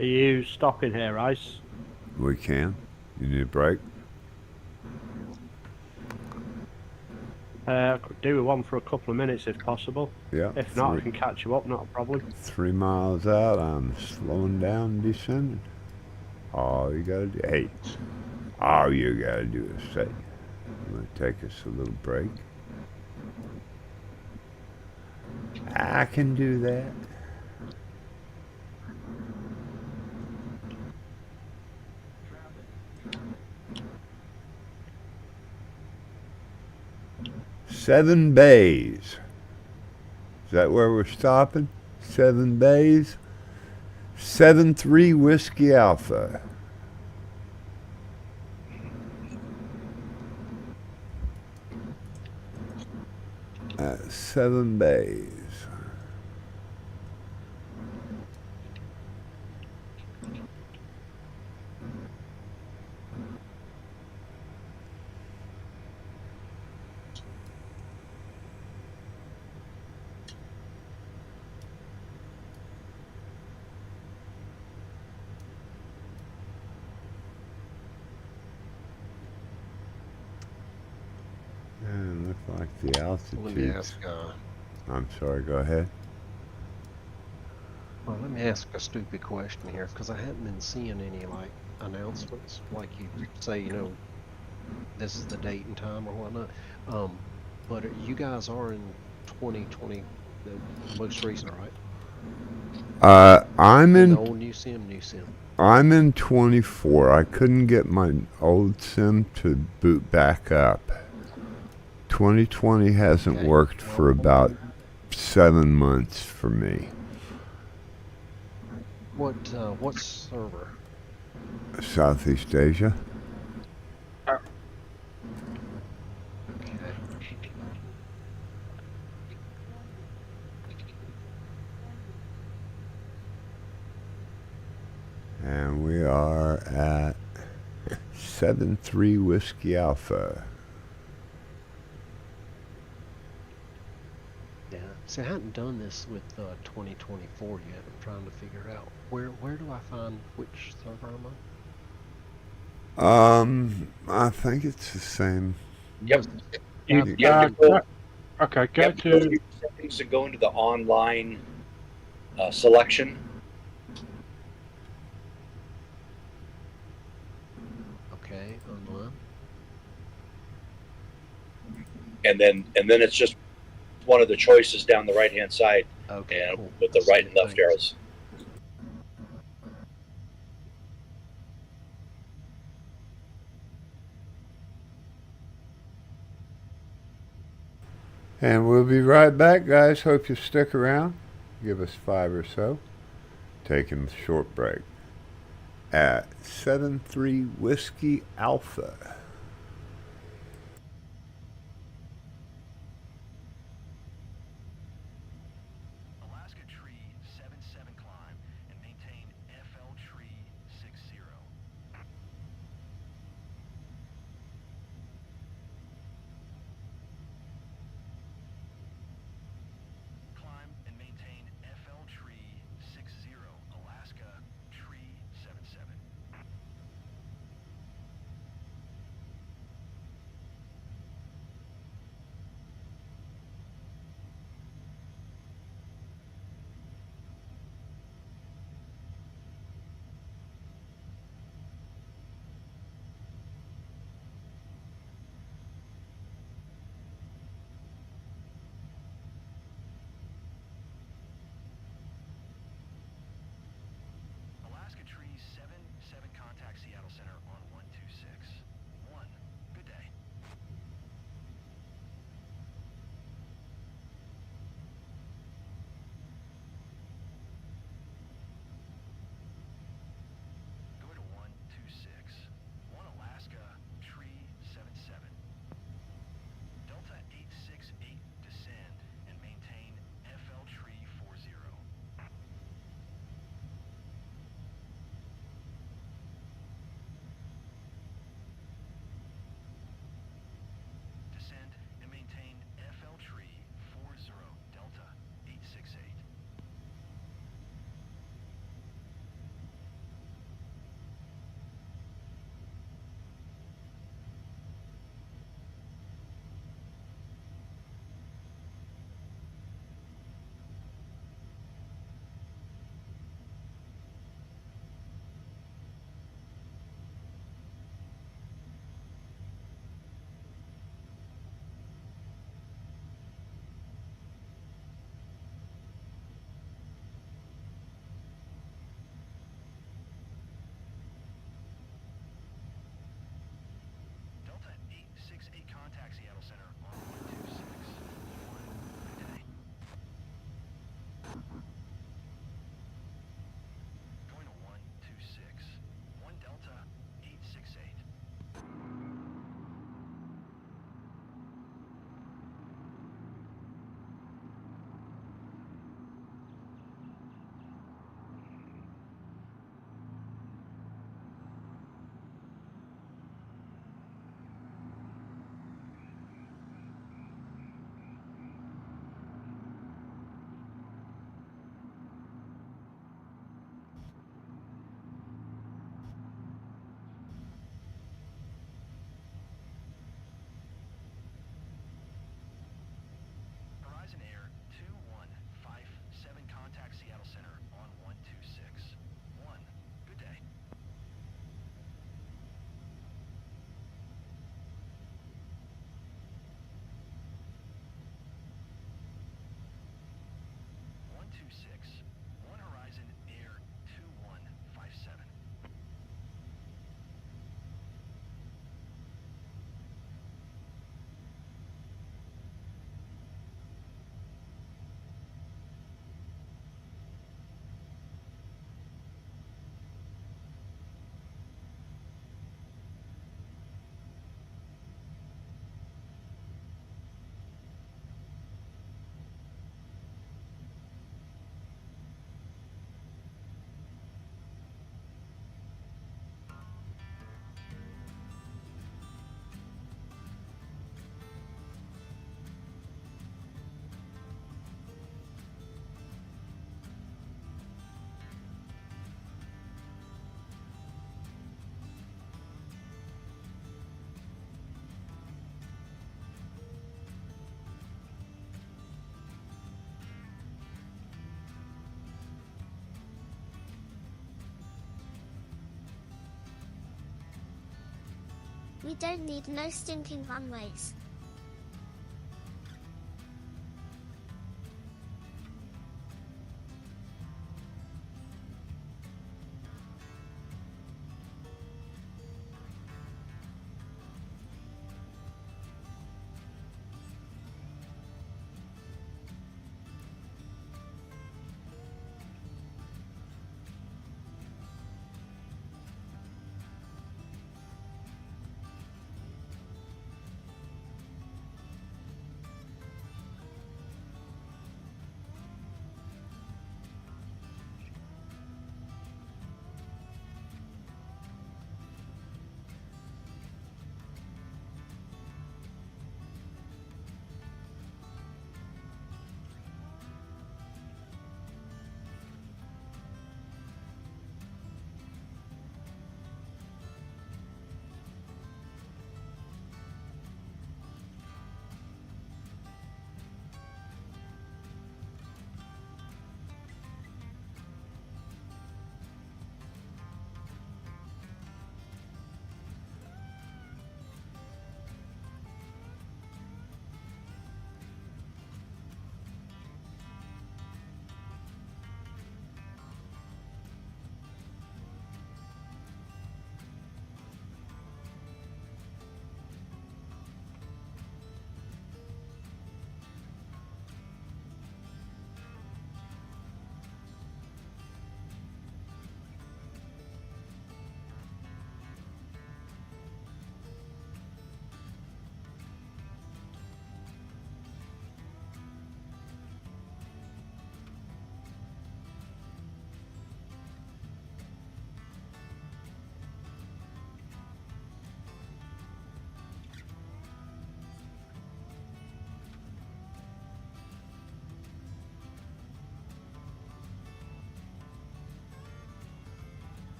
Are you stopping here, Ice? We can. You need a break? I could do one for a couple of minutes if possible. Yeah. If not, I can catch you up, not a problem. 3 miles out, I'm slowing down and descending. All you gotta do, all you gotta do is say, I'm gonna take us a little break. I can do that. Seven Bays. Is that where we're stopping? 7 Bays? 7-3 Whiskey Alpha. At 7 Bays. And looks like the altitude. Let me ask. I'm sorry. Go ahead. Well, let me ask a stupid question here, because I haven't been seeing any announcements, like you say, this is the date and time or whatnot. But you guys are in 2020, the most recent, right? I'm in. The old new sim. I'm in 24. I couldn't get my old sim to boot back up. 2020 hasn't worked for about 7 months for me. What server? Southeast Asia. And we are at 7-3 Whiskey Alpha. Yeah, See, I hadn't done this with 2024 yet. I'm trying to figure out where do I find which server I'm on? I think it's the same. Yep. You, You have to go. okay, You go have to go to to your settings and go into the online selection. Okay, online. And then it's just one of the choices down the right hand side, Okay, and cool. with the I see right it, and left thanks. arrows. And we'll be right back, guys. Hope you stick around. Give us 5 or so. Taking a short break at 73 Whiskey Alpha. Alaska Tree 77 climb and maintain FL Tree 60. Climb and maintain FL Tree 60, Alaska Tree 77. Alaska Tree 77 contact Seattle Center on 126. 1. Good day. Go to 126. 1 Alaska Tree 77. Delta 868 descend and maintain FL Tree 40. Descend and maintain FL Tree 40 Delta 868. Delta 868 contact Seattle Center on 126. 1. Good day. Going to 126. 1 Delta 868. Horizon Air 2157 contact Seattle Center on 126. 1. Good day. One two six. 1 Horizon Air 2157. We don't need no stinking runways.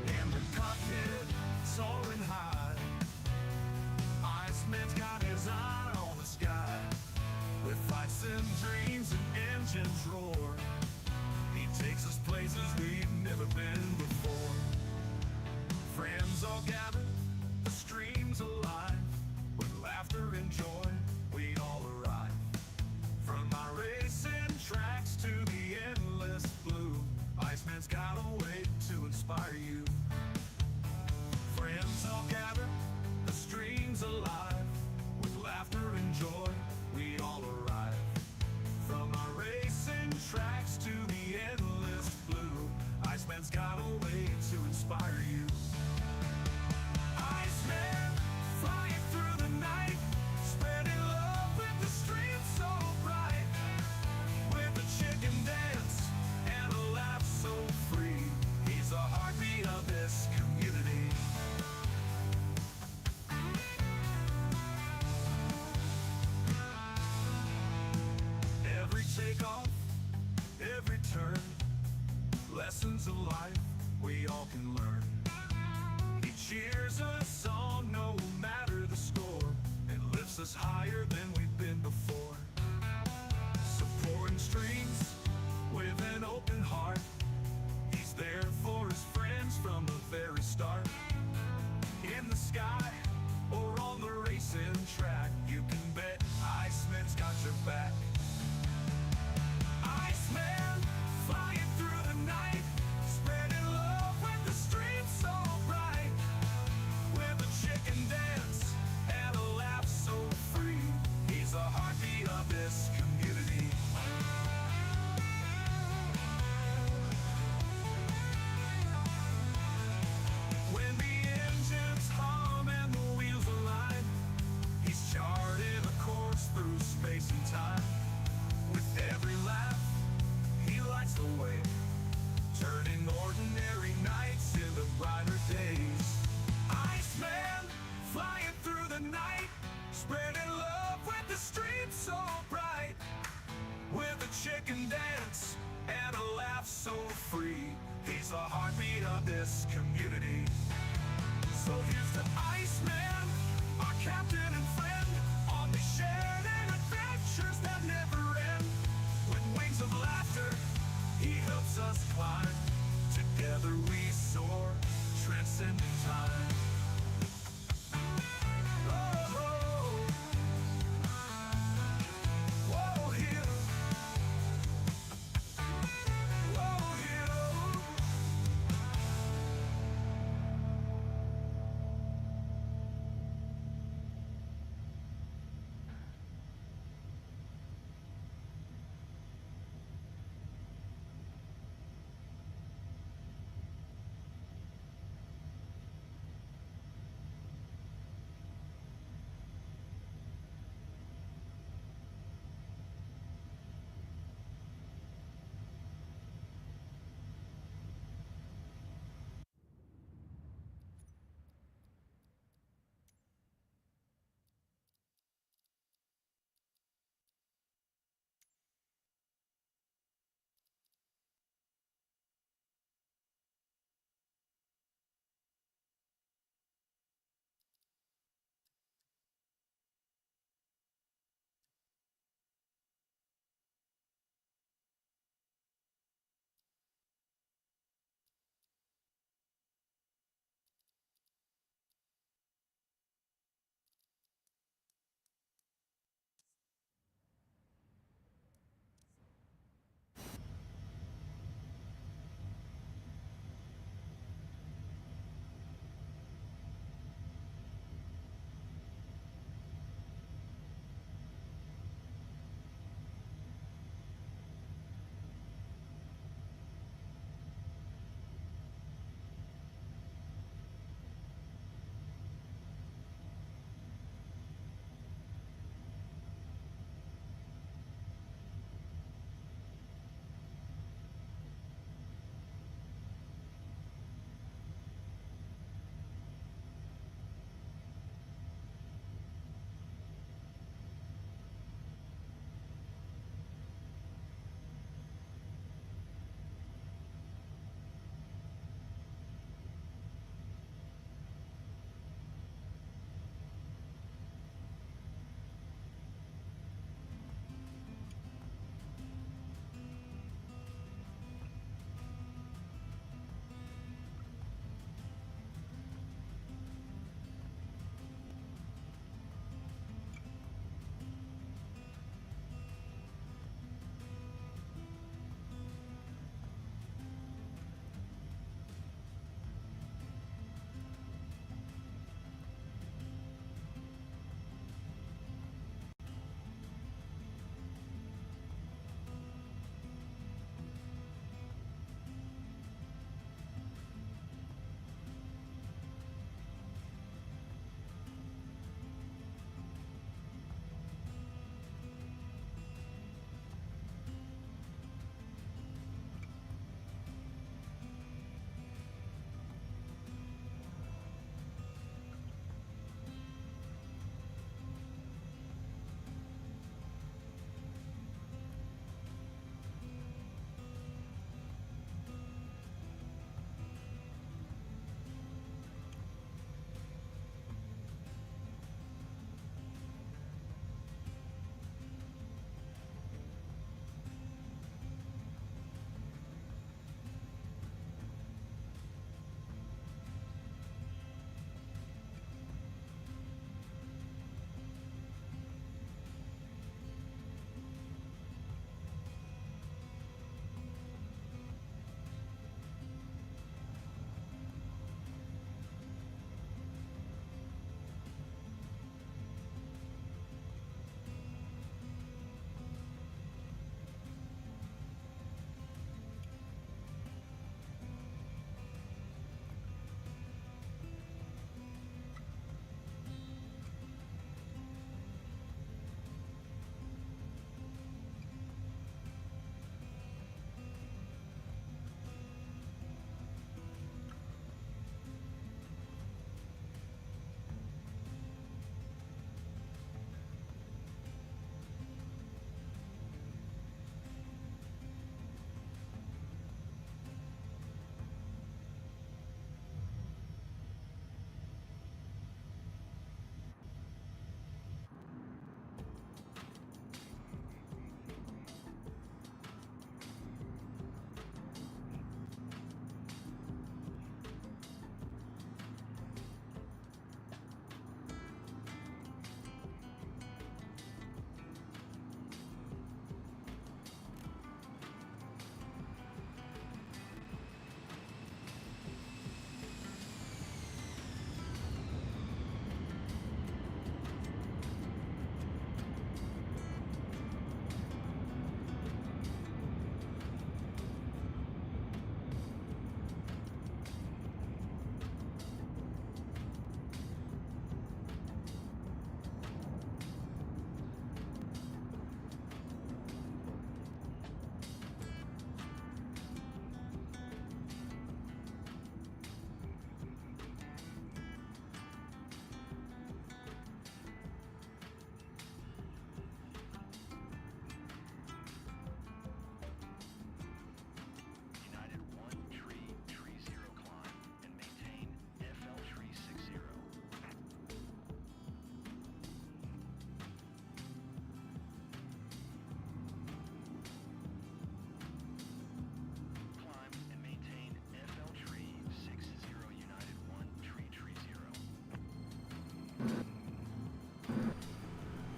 In the cockpit, soaring high, Iceman's got his eye on the sky. With fights and dreams and engines roar, he takes us places we've never been before. Friends all gathered, the streams alive. With laughter and joy, we all arrive. From our racing tracks to the endless blue, Iceman's got a way to inspire you. Friends all gather, the streams alive. With laughter and joy, we all arrive. From our racing tracks to the endless blue, Iceman's got a way to inspire you. Iceman, flying through the night, spreading love with the streams so bright. With a chicken dance and a laugh so free, he's the heartbeat of this community. Every takeoff, every turn, lessons of life we all can learn. He cheers us on no matter the score, and lifts us higher than we've been before. Supporting streams with an open heart, he's there for his friends from the very start. In the sky or on the racing track, you can bet Iceman's got your back. Iceman, flying through the night, spreading love with the streams so bright. With a chicken dance and a laugh so free, he's the heartbeat of this community. When the engines hum and the wheels align, he's charting a course through space and time. With every laugh, he lights the way, turning ordinary nights into brighter days. Iceman, flying through the night, spreading love the streets so bright, with a chicken dance and a laugh so free. He's the heartbeat of this community. So here's to Iceman, our captain and friend, on these shared adventures that never end. With wings of laughter, he helps us climb. Together we soar, transcending time.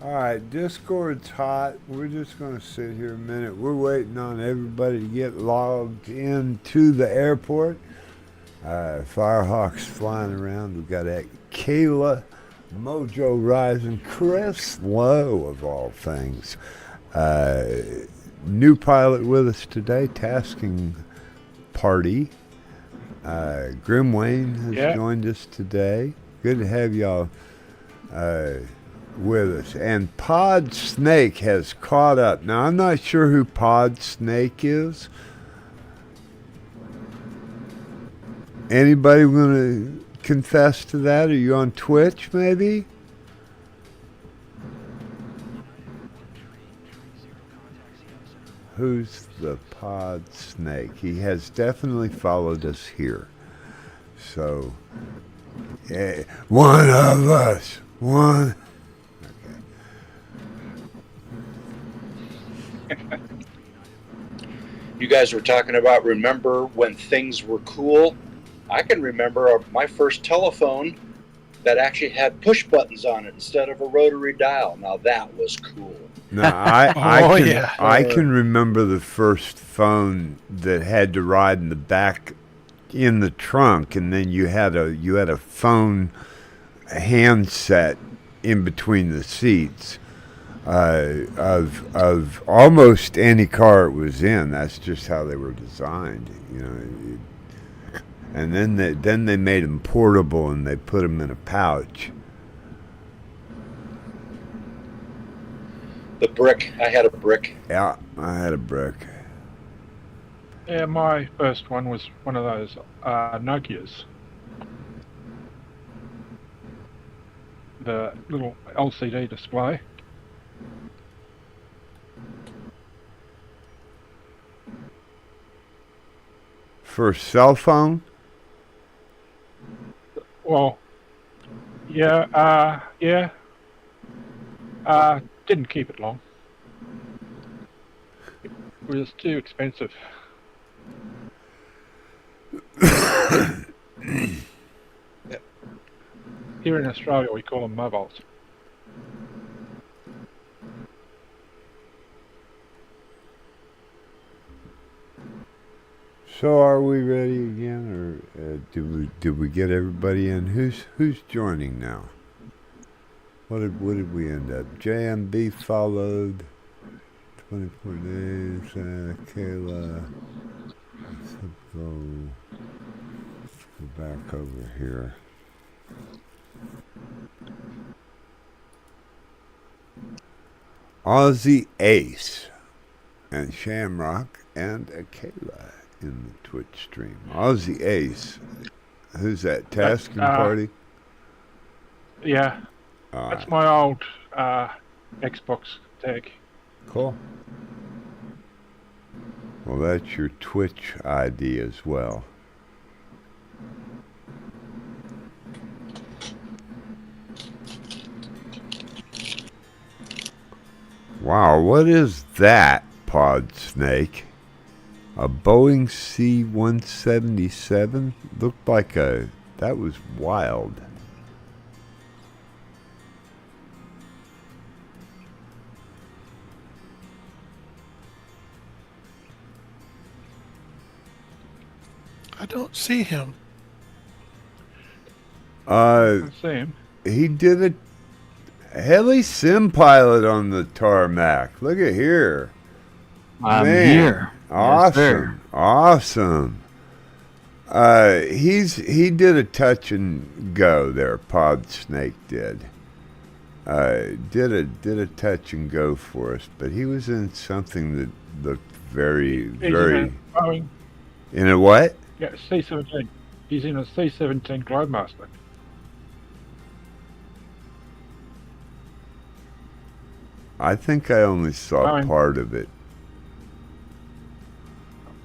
All right, Discord's hot. We're just going to sit here a minute. We're waiting on everybody to get logged in to the airport. Firehawks flying around. We've got Kayla, Mojo Rising, Chris Lowe, of all things. New pilot with us today, tasking party. Grim Wayne has joined us today. Good to have y'all with us. And Pod Snake has caught up. Now, I'm not sure who Pod Snake is. Anybody going to confess to that? Are you on Twitch, maybe? Who's the Pod Snake? He has definitely followed us here. So, one of us. One. Okay. You guys were talking about remember when things were cool. I can remember my first telephone that actually had push buttons on it instead of a rotary dial. Now that was cool. No, I can remember the first phone that had to ride in the back in the trunk, and then you had a phone handset in between the seats of almost any car it was in. That's just how they were designed, you know. And then they made them portable and they put them in a pouch. The brick. I had a brick. Yeah, I had a brick. Yeah, my first one was one of those Nokias. The little LCD display. First cell phone? Well, didn't keep it long. It was too expensive. Here in Australia, we call them mobiles. So are we ready again, or did we get everybody in? Who's joining now? What did we end up? JMB followed. 24 days. Kayla. Let's go back over here. Aussie Ace and Shamrock and Kayla in the Twitch stream. Aussie Ace. Who's that? Tasking party? Yeah. That's my old Xbox tag. Cool. Well, that's your Twitch ID as well. Wow, what is that, Pod Snake? A Boeing C-177? Looked like that was wild. I don't see him. I see him. He did a heli sim pilot on the tarmac. Look at here. I'm Man, here. Awesome. Yes, awesome. He did a touch and go there. Pod Snake did. Did a touch and go for us, but he was in something that looked very. In a what? Yeah, C-17. He's in a C-17 Globemaster. I think I only saw part of it.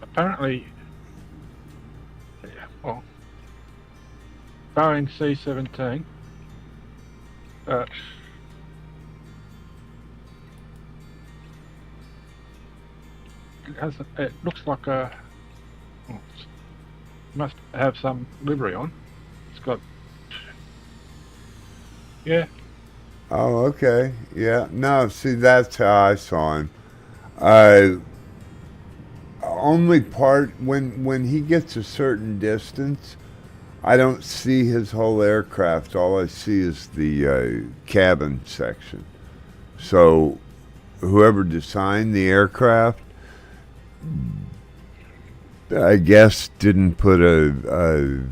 Apparently, well, Boeing C-17. It looks like must have some livery on. It's got, yeah, Oh, okay. Yeah. No, see, that's how I saw him. Uh, Only part when he gets a certain distance, I don't see his whole aircraft. All I see is the cabin section. So, whoever designed the aircraft, I guess, didn't put the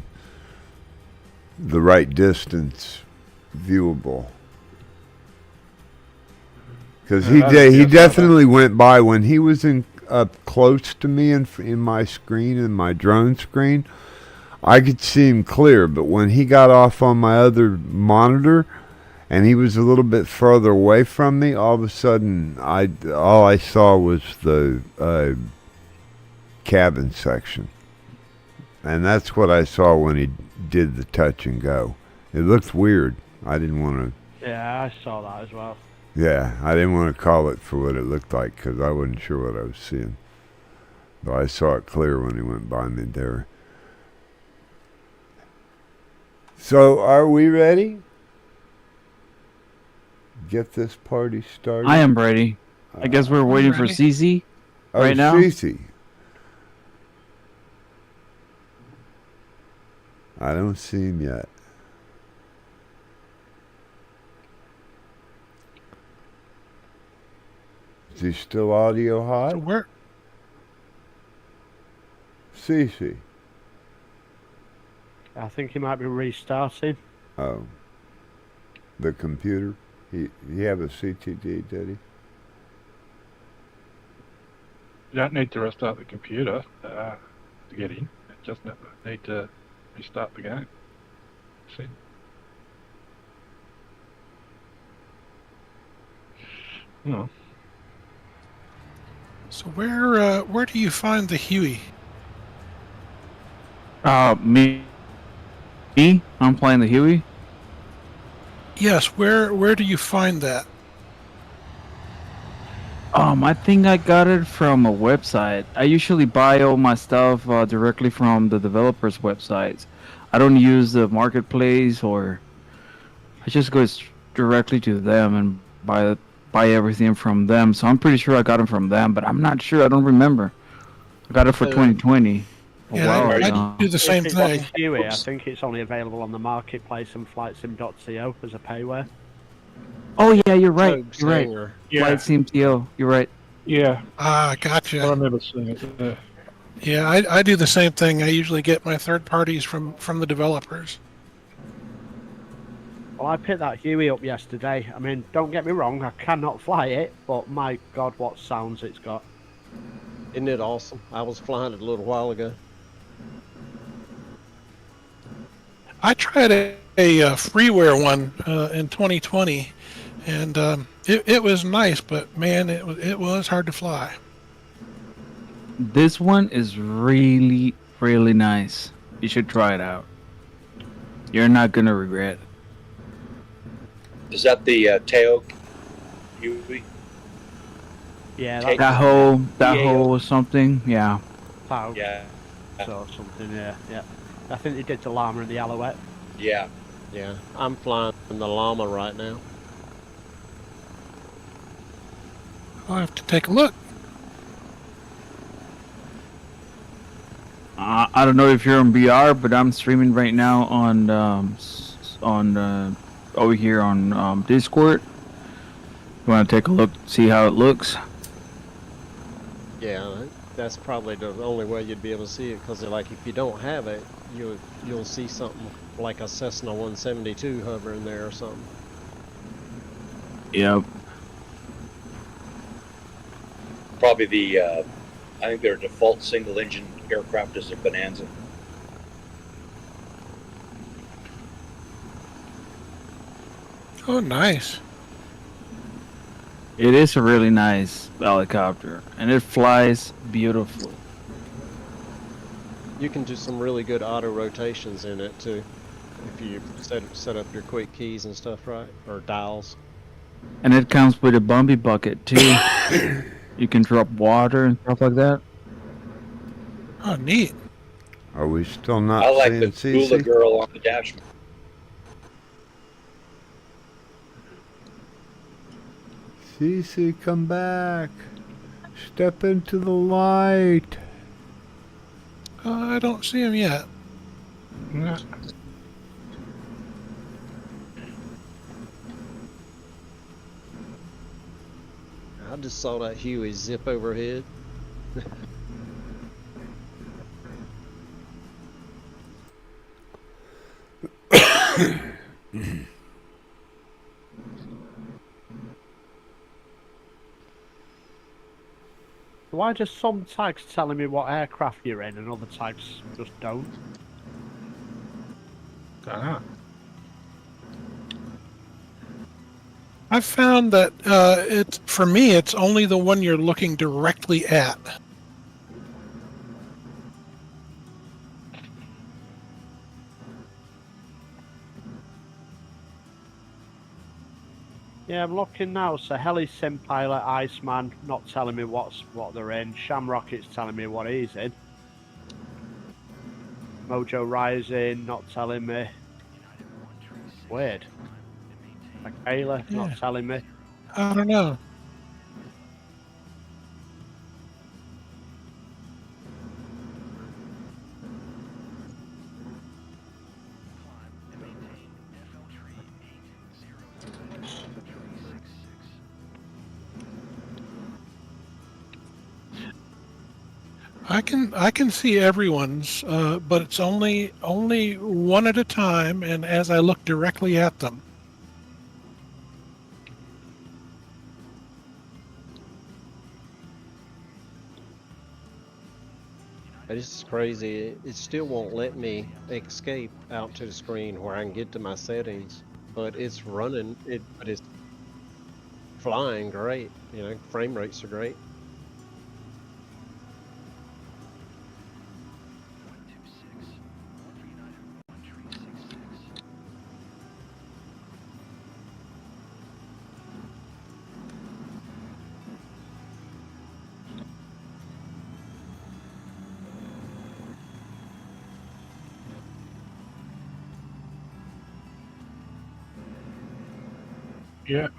right distance viewable. Because he definitely went by when he was up close to me in my screen, in my drone screen. I could see him clear, but when he got off on my other monitor and he was a little bit further away from me, all of a sudden all I saw was the cabin section. And that's what I saw when he did the touch and go. It looked weird. I didn't want to... Yeah, I saw that as well. Yeah, I didn't want to call it for what it looked like because I wasn't sure what I was seeing. But I saw it clear when he went by me there. So, are we ready? Get this party started? I am ready. I guess we're waiting for CC right now. CC. I don't see him yet. Is he still audio hot? So where? CC. I think he might be restarting. Oh. The computer? He have a CTD, did he? You don't need to restart the computer to get in. You just need to restart the game. See? Oh. So where do you find the Huey? Me? I'm playing the Huey. Yes, where do you find that? I think I got it from a website. I usually buy all my stuff directly from the developers' websites. I don't use the marketplace, or I just go directly to them and buy everything from them. So I'm pretty sure I got them from them, but I'm not sure. I don't remember. I got it for 2020. I do the same thing. Huey, I think it's only available on the marketplace and flightsim.co as a payware. Oh yeah, you're right. You're right. Yeah. Flight CMTO. You're right. Yeah. Ah, gotcha. I remember seeing it. Yeah, I do the same thing. I usually get my third parties from the developers. Well, I picked that Huey up yesterday. I mean, don't get me wrong, I cannot fly it, but my God, what sounds it's got. Isn't it awesome? I was flying it a little while ago. I tried a freeware one in 2020, and it was nice, but man, it was hard to fly. This one is really, really nice. You should try it out. You're not gonna regret it. Is that the Teo Huey? Yeah, that whole or something. Yeah. Pow. Yeah. So something. Yeah. I think they did the Llama and the Alouette. Yeah. Yeah, I'm flying the Llama right now. I'll have to take a look. I don't know if you're on BR, but I'm streaming right now on over here on Discord. You want to take a look, see how it looks? Yeah, that's probably the only way you'd be able to see it, because like if you don't have it, you'll see something like a Cessna 172 hovering there or something. Yep. Probably the, I think their default single engine aircraft is a Bonanza. Oh, nice. It is a really nice helicopter, and it flies beautifully. You can do some really good auto rotations in it too, if you set up your quick keys and stuff right, or dials. And it comes with a Bumby bucket too. You can drop water and stuff like that. Oh, neat. Are we still not I like the seeing Gula CC? girl on the dashboard. Cece, come back. Step into the light. I don't see him yet. Yeah. I just saw that Huey zip overhead. Why just some tags telling me what aircraft you're in and other tags just don't? Dunno. I've found that it's for me, it's only the one you're looking directly at. Yeah, I'm looking now. So Heli Sim Pilot, Iceman, not telling me what they're in. Shamrocket's telling me what he's in. Mojo Rising, not telling me. Weird. Michaela, not telling me. I don't know. I can see everyone's, but it's only one at a time, and as I look directly at them. It's crazy. It still won't let me escape out to the screen where I can get to my settings, but it's running. But it's flying great. You know, frame rates are great. Yeah.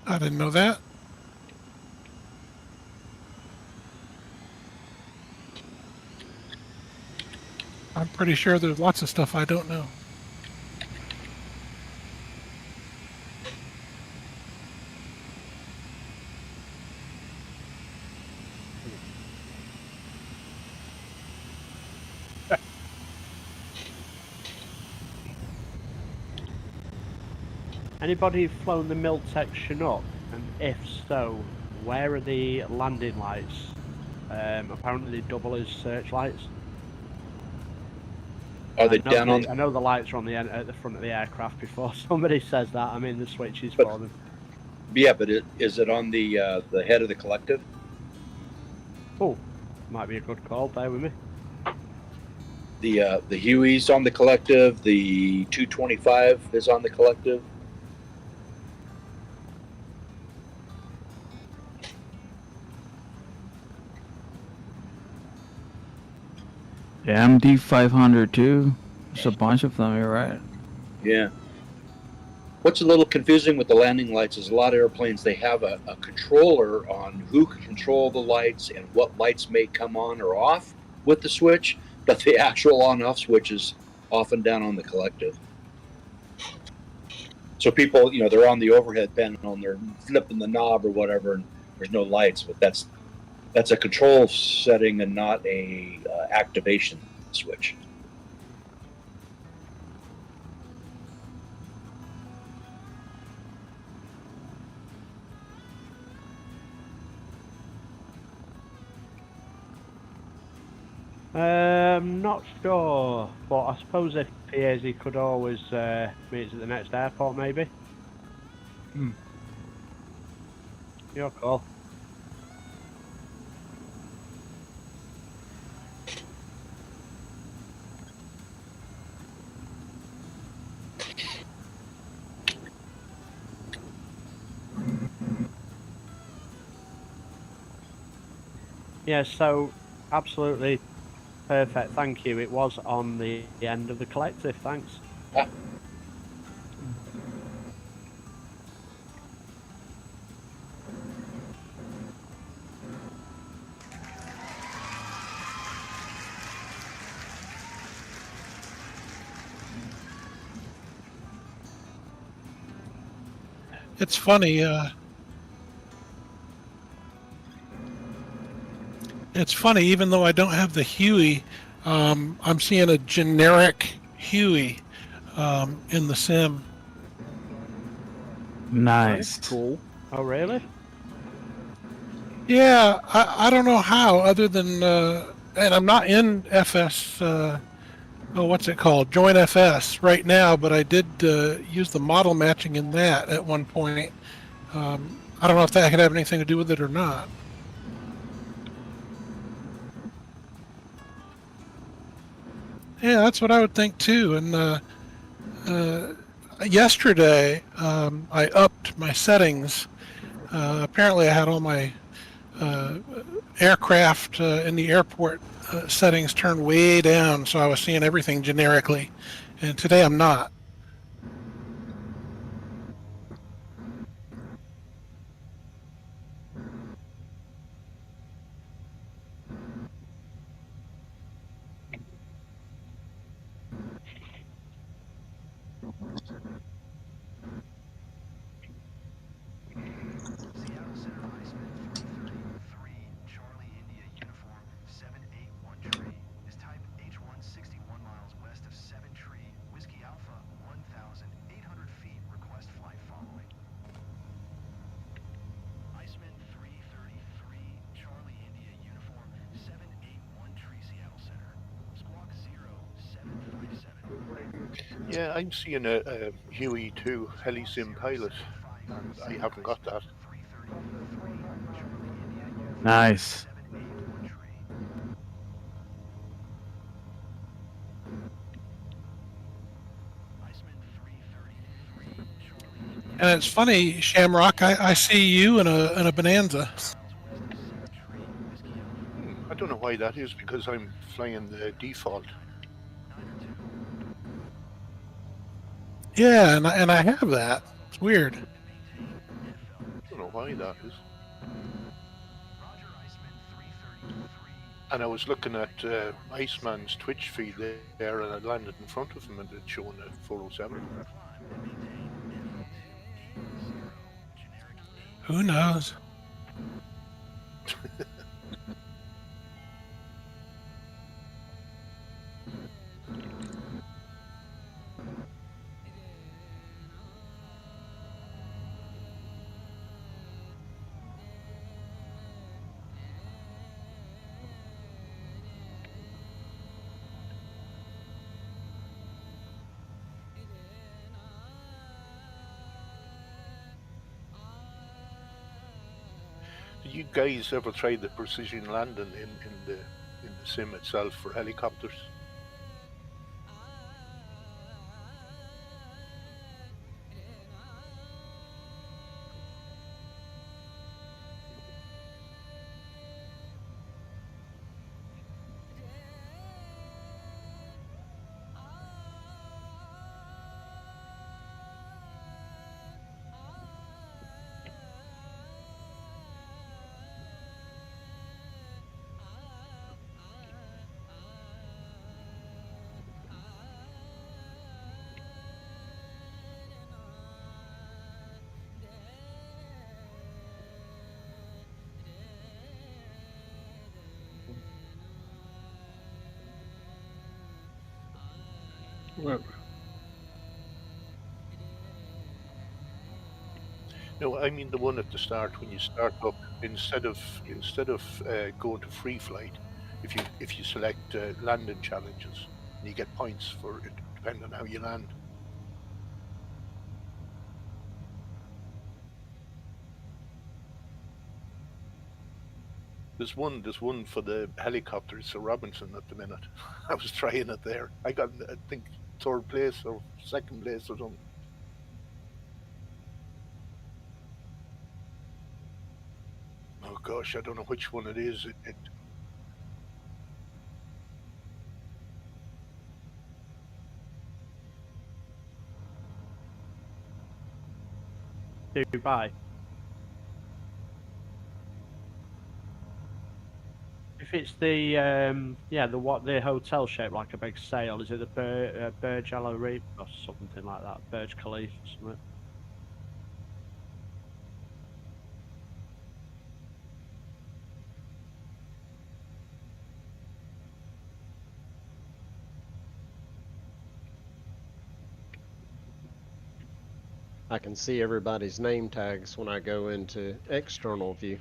I didn't know that. I'm pretty sure there's lots of stuff I don't know. Anybody flown the Miltech Chinook? And if so, where are the landing lights? Apparently they double as searchlights. Are they down on? I know the lights are on the end, at the front of the aircraft before somebody says that. I mean the switches But- for them. Yeah, but is it on the head of the collective? Oh, might be a good call. Bear with me. The Huey's on the collective. The 225 is on the collective. The MD 500 too. There's a bunch of them. You're right. Yeah. What's a little confusing with the landing lights is a lot of airplanes, they have a controller on who can control the lights and what lights may come on or off with the switch, but the actual on-off switch is often down on the collective. So people, they're on the overhead panel and they're flipping the knob or whatever, and there's no lights, but that's a control setting and not a activation switch. Not sure, but I suppose if appears he could always meet us at the next airport, maybe. Your call. Yeah, so absolutely perfect. Thank you. It was on the end of the collective. Thanks. Ah. It's funny. It's funny, even though I don't have the Huey, I'm seeing a generic Huey in the sim. Nice. Cool. Oh, really? Yeah, I don't know how, other than, and I'm not in FS, what's it called? Join FS right now, but I did use the model matching in that at one point. I don't know if that could have anything to do with it or not. Yeah, that's what I would think too. And yesterday, I upped my settings. Apparently, I had all my aircraft in the airport settings turned way down, so I was seeing everything generically. And today I'm not. Seattle Center, Iceman 333, Charlie India Uniform 781 Tree is type H1 61 miles west of 7 Tree, Whiskey Alpha 1,800 feet, request flight following. Iceman 333, Charlie India Uniform 781 Tree, Seattle Center, Squawk 0757. Yeah, I'm seeing a Huey 2 Helisim pilot, and I haven't got that. Nice. And it's funny, Shamrock, I see you in a Bonanza. I don't know why that is, because I'm flying the default. Yeah, and I have that. It's weird. I don't know why that is. And I was looking at Iceman's Twitch feed there, and I landed in front of him, and it's showing a 407. Who knows? Did you guys ever try the precision landing in the sim itself for helicopters? Well, No, I mean the one at the start when you start up. Instead of going to free flight, if you select landing challenges, you get points for it depending on how you land. There's one for the helicopters, Sir Robinson, at the minute. I was trying it there. I got, I think, third place or second place or something. Oh gosh, I don't know which one it is. Dubai. If it's the the hotel shape like a big sail, is it the Burj Al Arab or something like that? Burj Khalifa or something? I can see everybody's name tags when I go into external view,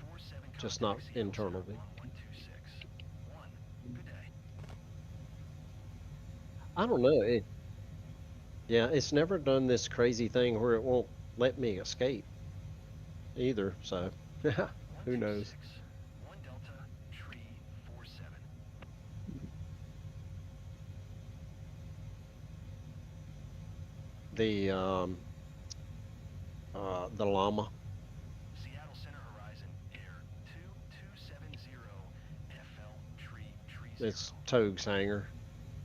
just not internal view. I don't know. Yeah, it's never done this crazy thing where it won't let me escape either, so who knows? The llama. Seattle Center Horizon Air 2270 FL Tree 30. It's Togue's hangar.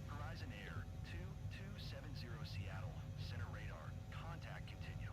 Horizon Air 2270 Seattle Center radar. Contact continue.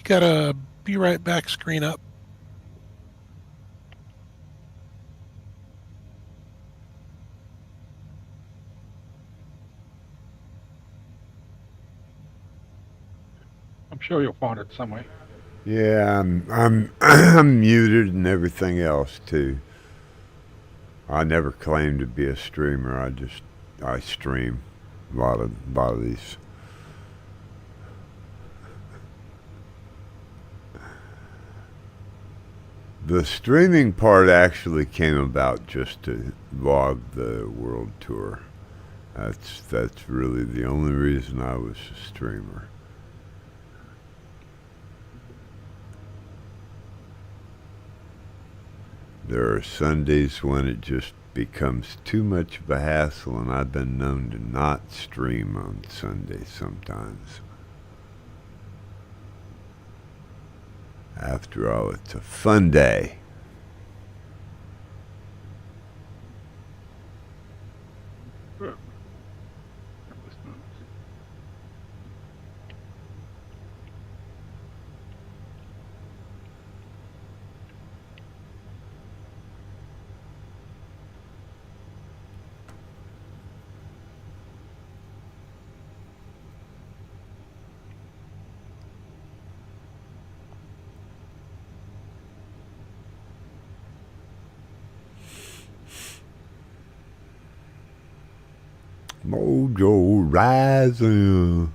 got a be right back screen up. I'm sure you'll find it somewhere. Yeah, I'm muted and everything else too. I never claimed to be a streamer. I stream a lot of these. The streaming part actually came about just to log the world tour. That's really the only reason I was a streamer. There are Sundays when it just becomes too much of a hassle, and I've been known to not stream on Sunday sometimes. After all, it's a fun day. Mojo rising.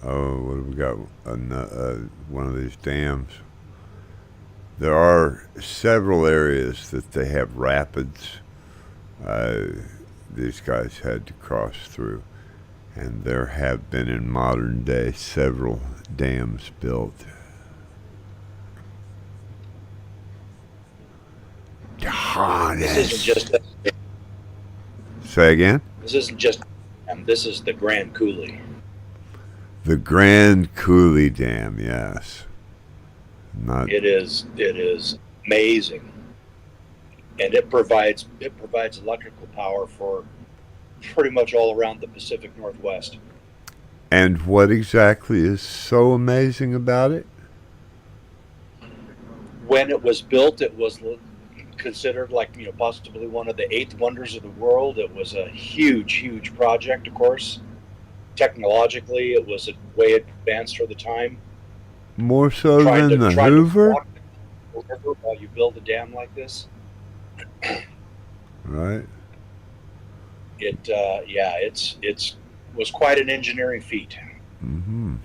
Oh, what have we got? One of these dams. There are several areas that they have rapids. These guys had to cross through. And there have been in modern day several dams built. This isn't just. Say again? This isn't just. This is the Grand Coulee. The Grand Coulee Dam, yes. Not. It is amazing, and it provides electrical power for pretty much all around the Pacific Northwest. And what exactly is so amazing about it? When it was built, it was considered like, possibly one of the 8 wonders of the world. It was a huge project, of course. Technologically, it was way advanced for the time. More so than the Hoover? While you build a dam like this. Right. It was quite an engineering feat. Mm-hmm.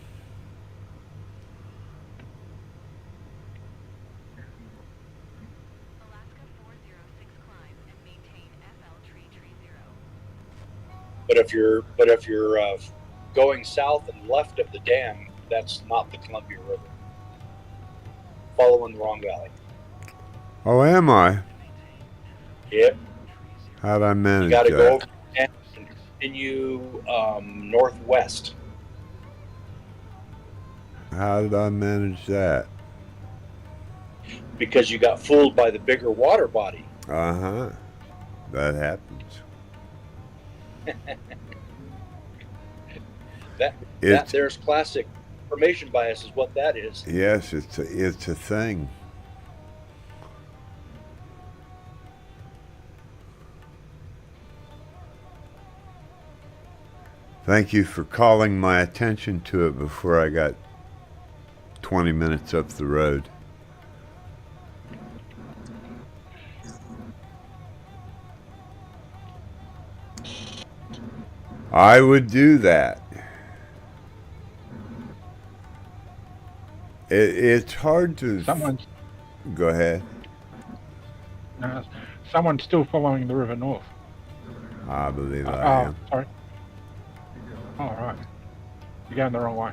But if you're going south and left of the dam, that's not the Columbia River. Following the wrong valley. Oh, am I? Yep. How'd I manage You got to that? go over and continue northwest. How did I manage that? Because you got fooled by the bigger water body. Uh-huh. That happens. There's classic information bias is what that is. Yes, it's a thing. Thank you for calling my attention to it before I got 20 minutes up the road. I would do that. It's hard to... Go ahead. Someone's still following the river north. I believe I am. Sorry. All right. You're going the wrong way.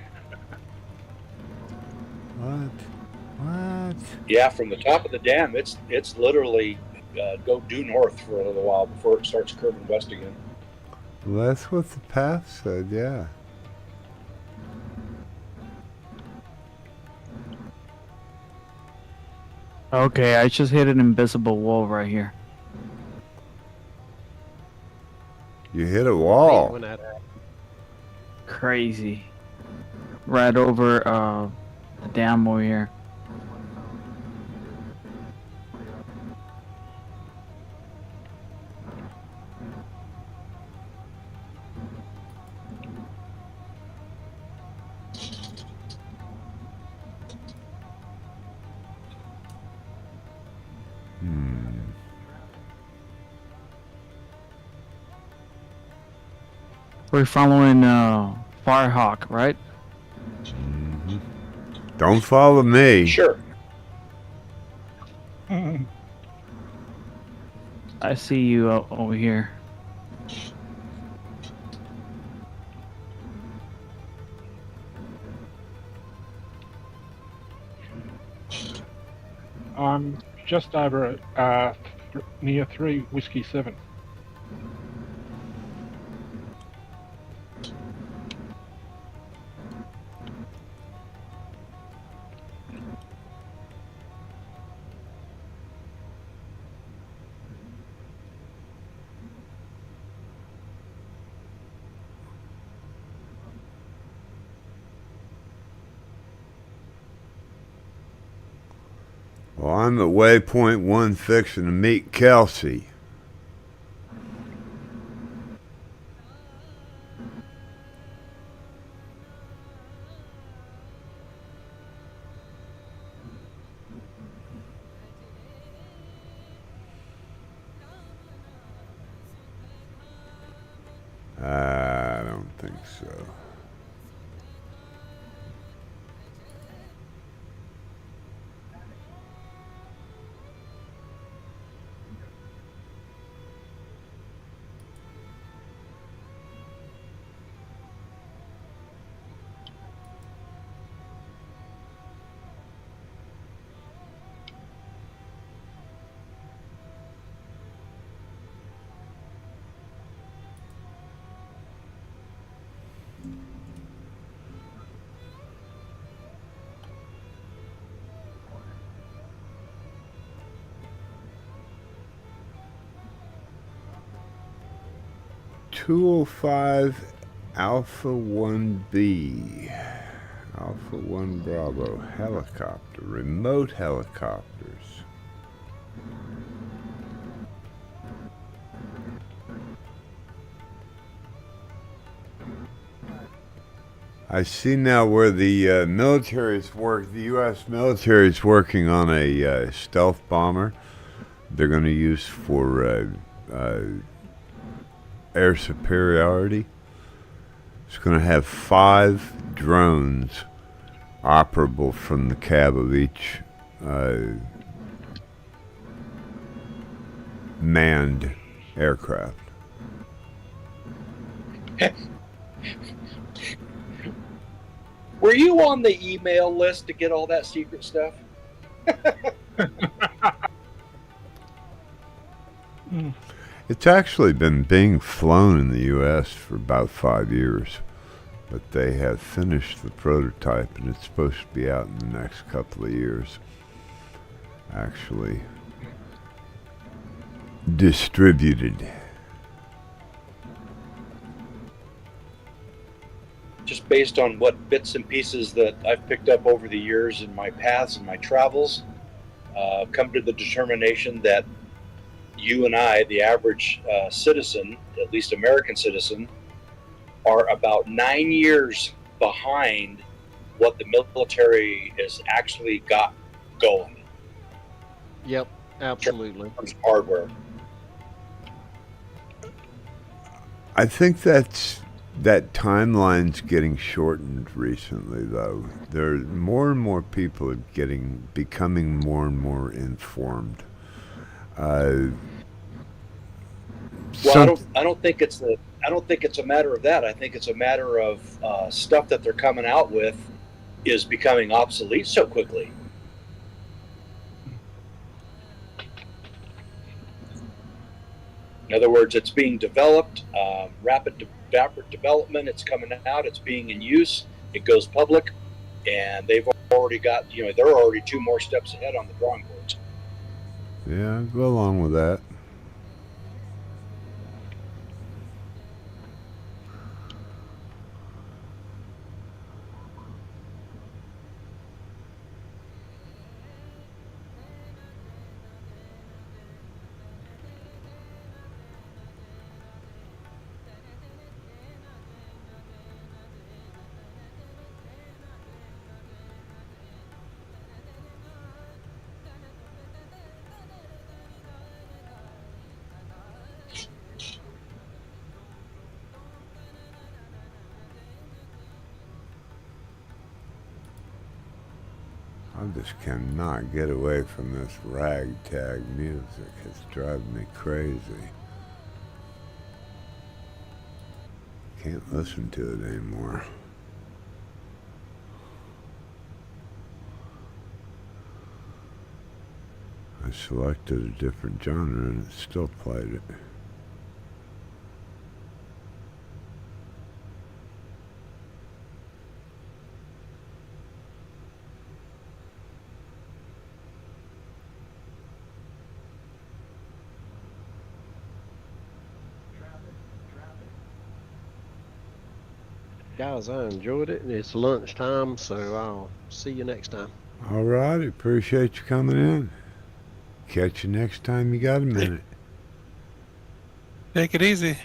What? Yeah, from the top of the dam, it's literally go due north for a little while before it starts curving west again. Well, that's what the path said, yeah. Okay, I just hit an invisible wall right here. You hit a Hate wall. when that happens. Crazy. Right over the dam over here. We're following Firehawk, right? Don't follow me. Sure. I see you over here. I'm just over near 3 Whiskey 7. Well, I'm at waypoint 1 fixing to meet Kelsey. I don't think so. "205 Alpha 1B, Alpha 1 Bravo, helicopter, remote helicopters." I see now where the military's work. The U.S. military is working on a stealth bomber. They're going to use for air superiority. It's going to have 5 drones operable from the cab of each manned aircraft. Were you on the email list to get all that secret stuff? It's actually been being flown in the U.S. for about 5 years, but they have finished the prototype and it's supposed to be out in the next couple of years. Actually distributed. Just based on what bits and pieces that I've picked up over the years in my paths and my travels, come to the determination that you and I, the average citizen, at least American citizen, are about 9 years behind what the military has actually got going. Yep, absolutely. In terms of hardware. I think that timeline's getting shortened recently, though. There more and more people are becoming more and more informed. Well, I don't think it's a matter of that. I think it's a matter of stuff that they're coming out with is becoming obsolete so quickly. In other words, it's being developed, rapid development. It's coming out. It's being in use. It goes public, and they've already got, they're already 2 more steps ahead on the drawing boards. Yeah, I'll go along with that. I just cannot get away from this ragtag music. It's driving me crazy. Can't listen to it anymore. I selected a different genre and it still played it. Guys, I enjoyed it. It's lunchtime, so I'll see you next time. All right, appreciate you coming in. Catch you next time you got a minute. Take it easy.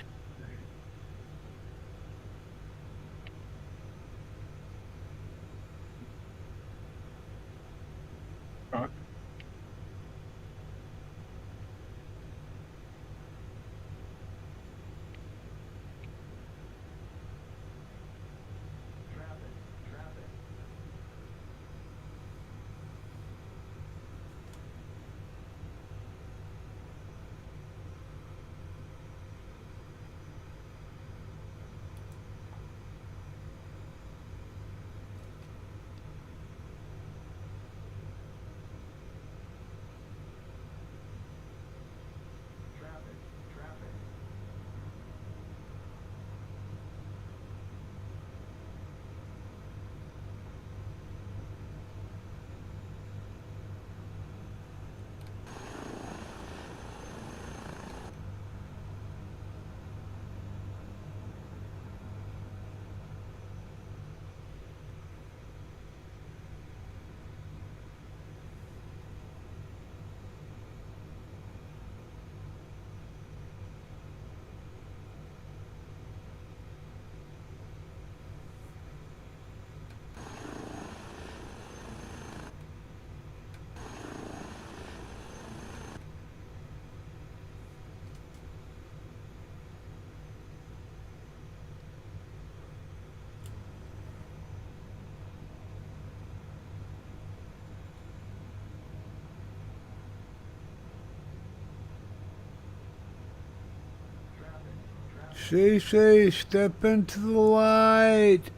CC, step into the light.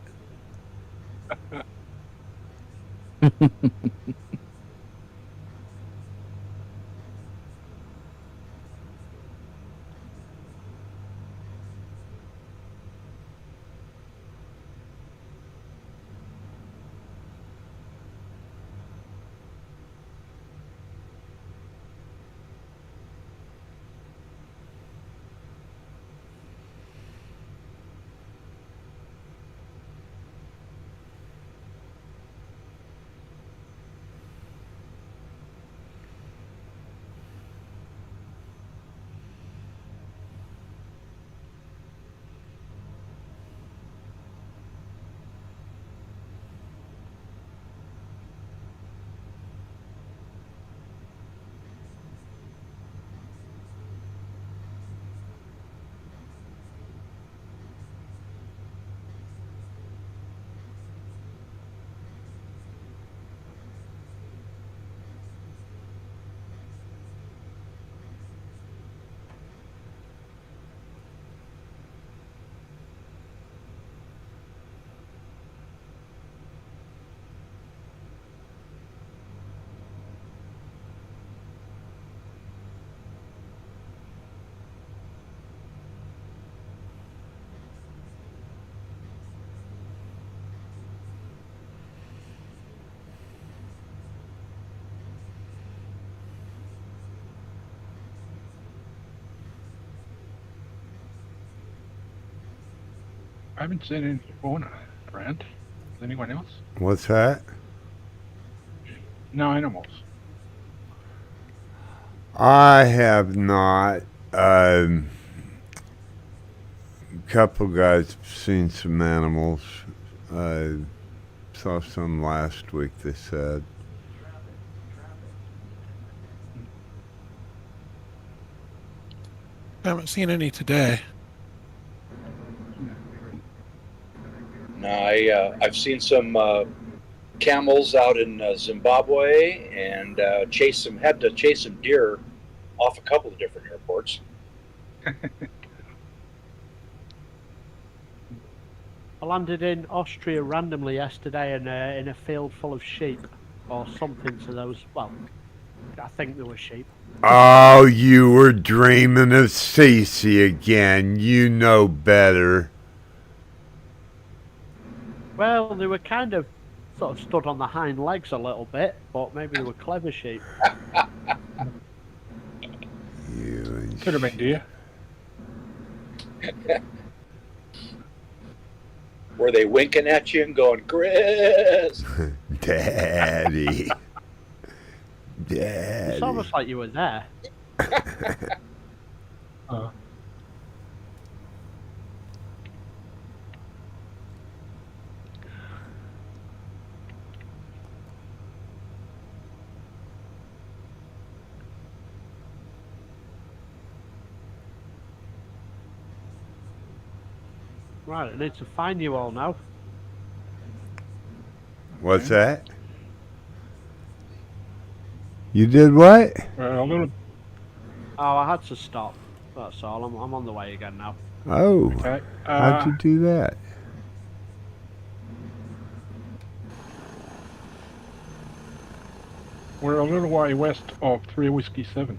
I haven't seen any fauna around. Is anyone else? What's that? No animals. I have not. Couple guys seen some animals. Saw some last week, they said. I haven't seen any today. No, I've seen some camels out in Zimbabwe, and had to chase some deer off a couple of different airports. I landed in Austria randomly yesterday in a field full of sheep, or something to those. Well, I think there were sheep. Oh, you were dreaming of Cece again. You know better. Well, they were kind of sort of stood on the hind legs a little bit, but maybe they were clever sheep. Could have been deer. Were they winking at you and going, Chris? Daddy. Daddy. It's almost like you were there. Right, I need to find you all now. What's that? You did what? Oh, I had to stop. That's all. I'm on the way again now. Oh. Okay. How'd you do that? We're a little way west of 3 Whiskey 7.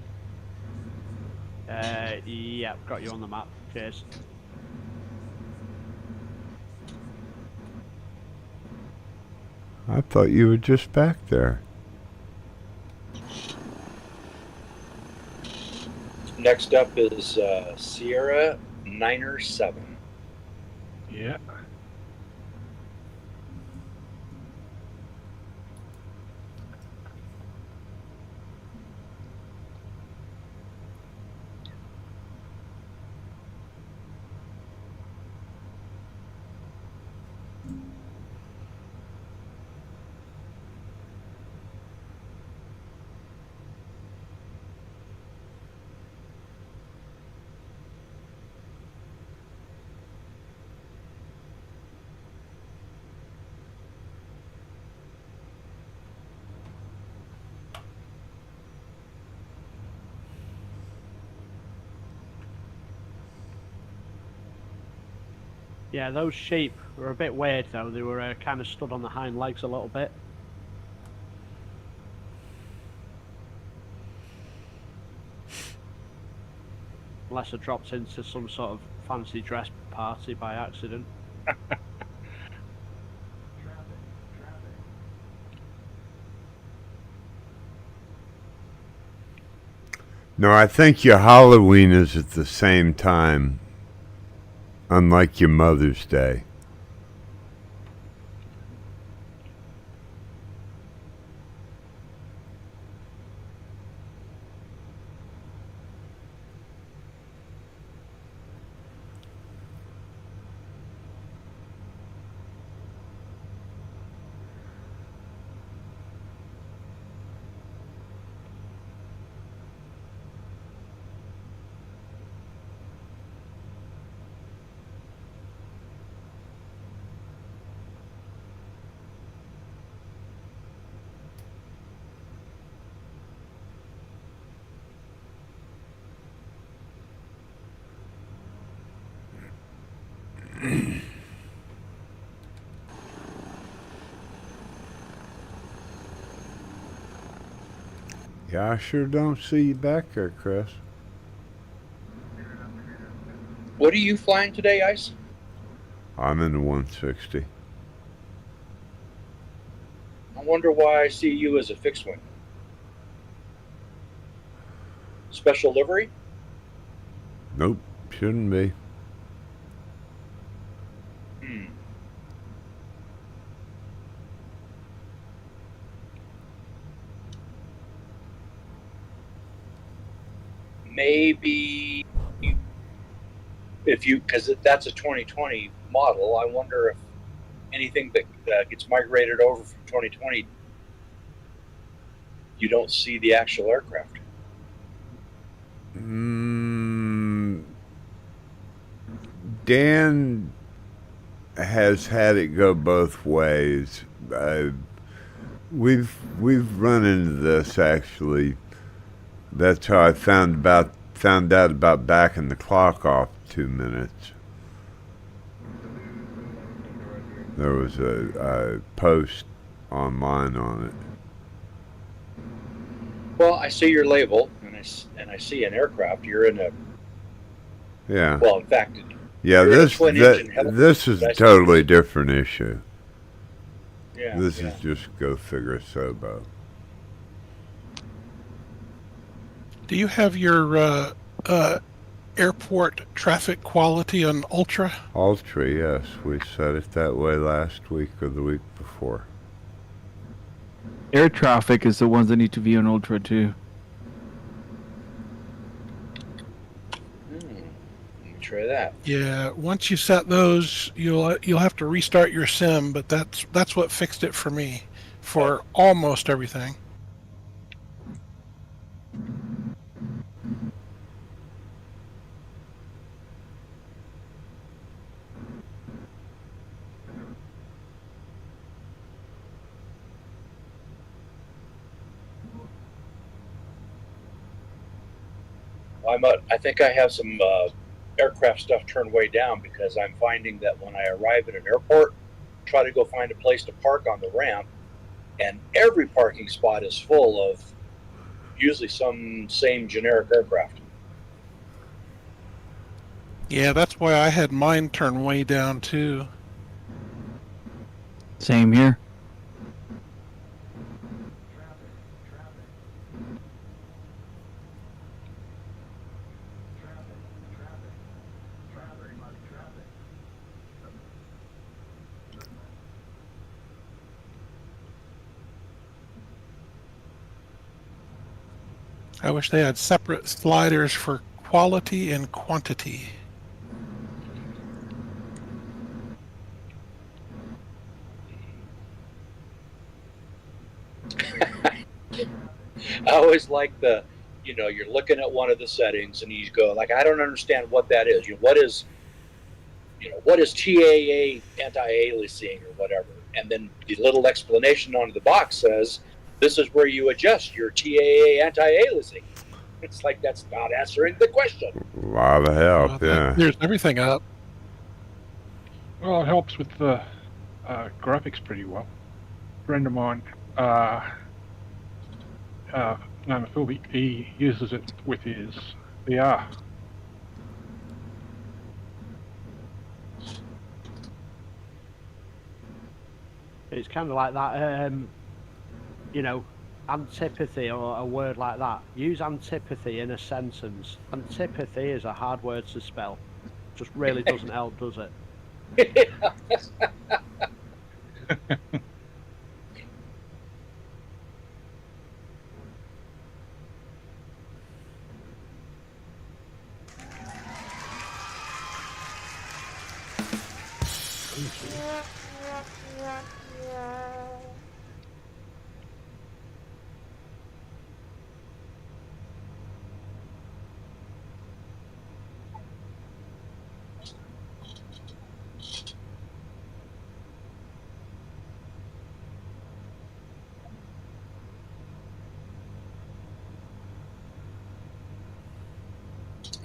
Yeah, got you on the map. Cheers. I thought you were just back there. Next up is Sierra Niner 7. Yeah. Yeah, those sheep were a bit weird though. They were kind of stood on the hind legs a little bit. Unless I dropped into some sort of fancy dress party by accident. No, I think your Halloween is at the same time, unlike your Mother's Day. Yeah, I sure don't see you back there, Chris. What are you flying today, Ice? I'm in the 160. I wonder why I see you as a fixed wing. Special livery? Nope, shouldn't be. maybe if you, because that's a 2020 model, I wonder if anything that gets migrated over from 2020, you don't see the actual aircraft. Dan has had it go both ways. We've run into this actually. That's how I found out about backing the clock off 2 minutes. There was a post online on it. Well, I see your label, and I see an aircraft. You're in a, Yeah. well, in fact, Yeah, you're in a this twin-engine helicopter. this is a totally different issue. Yeah, This yeah. is just go figure Sobo. Do you have your airport traffic quality on Ultra? Ultra, yes. We said it that way last week or the week before. Air traffic is the ones that need to be on Ultra too. Let me try that. Yeah, once you set those, you'll have to restart your sim, but that's what fixed it for me for almost everything. I think I have some aircraft stuff turned way down because I'm finding that when I arrive at an airport, try to go find a place to park on the ramp, and every parking spot is full of usually some same generic aircraft. Yeah, that's why I had mine turned way down too. Same here. I wish they had separate sliders for quality and quantity. I always like you're looking at one of the settings and you go like, I don't understand what that is. What is TAA anti-aliasing or whatever? And then the little explanation on the box says, this is where you adjust your TAA anti-aliasing. It's like, that's not answering the question. A lot of help, yeah. There's everything up. Well, it helps with the graphics pretty well. A friend of mine, name of Philby, he uses it with his VR. It's kind of like that, antipathy or a word like that. Use antipathy in a sentence. Antipathy is a hard word to spell. Just really doesn't help, does it?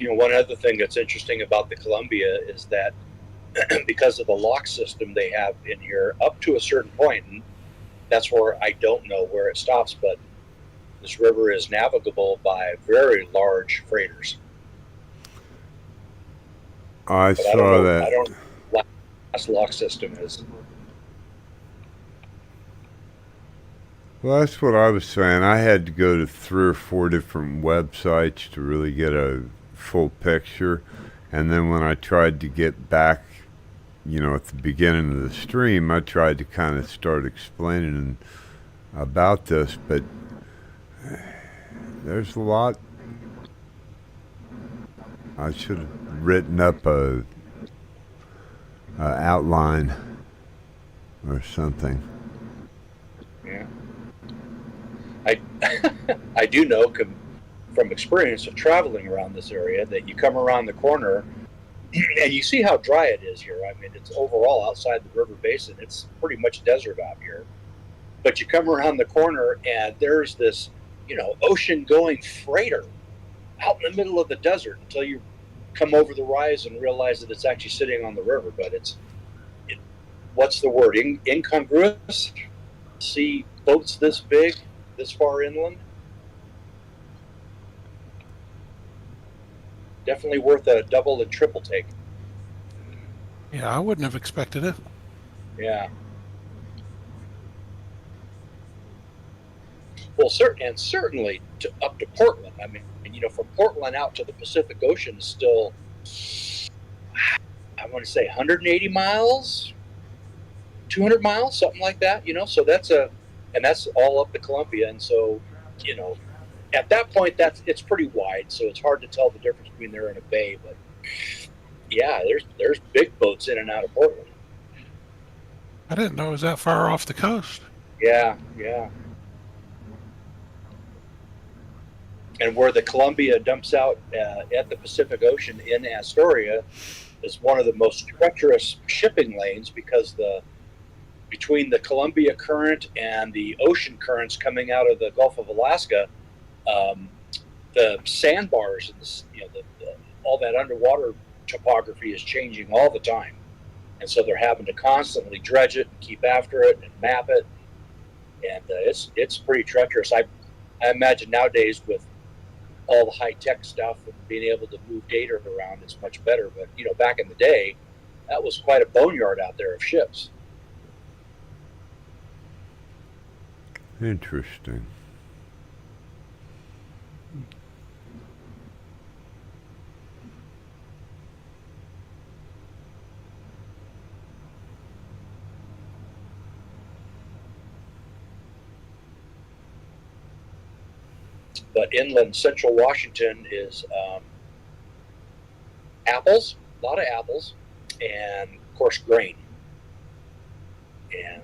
One other thing that's interesting about the Columbia is that because of the lock system they have in here up to a certain point, and that's where I don't know where it stops, but this river is navigable by very large freighters. I But saw that. I don't know what this lock system is. Well, that's what I was saying. I had to go to 3 or 4 different websites to really get a full picture. And then when I tried to get back, at the beginning of the stream, I tried to kind of start explaining about this, but there's a lot I should have written up a outline or something. Yeah. I I do know from experience of traveling around this area that you come around the corner and you see how dry it is here. I mean, it's overall outside the river basin. It's pretty much desert out here. But you come around the corner and there's this, ocean-going freighter out in the middle of the desert until you come over the rise and realize that it's actually sitting on the river. But what's the word? Incongruous? See boats this big, this far inland? Definitely worth a double and triple take. Yeah, I wouldn't have expected it. Yeah. Well, certainly up to Portland. I mean, from Portland out to the Pacific Ocean is still, I want to say 180 miles, 200 miles, something like that, so and that's all up the Columbia. And so, at that point, it's pretty wide, so it's hard to tell the difference between there and a bay. But yeah, there's big boats in and out of Portland. I didn't know it was that far off the coast. Yeah. And where the Columbia dumps out at the Pacific Ocean in Astoria is one of the most treacherous shipping lanes because between the Columbia current and the ocean currents coming out of the Gulf of Alaska, the sandbars and all that underwater topography is changing all the time, and so they're having to constantly dredge it and keep after it and map it, and it's pretty treacherous. I imagine nowadays with all the high-tech stuff and being able to move data around, it's much better. But back in the day, that was quite a boneyard out there of ships. Interesting. But inland central Washington is apples, a lot of apples, and of course grain. And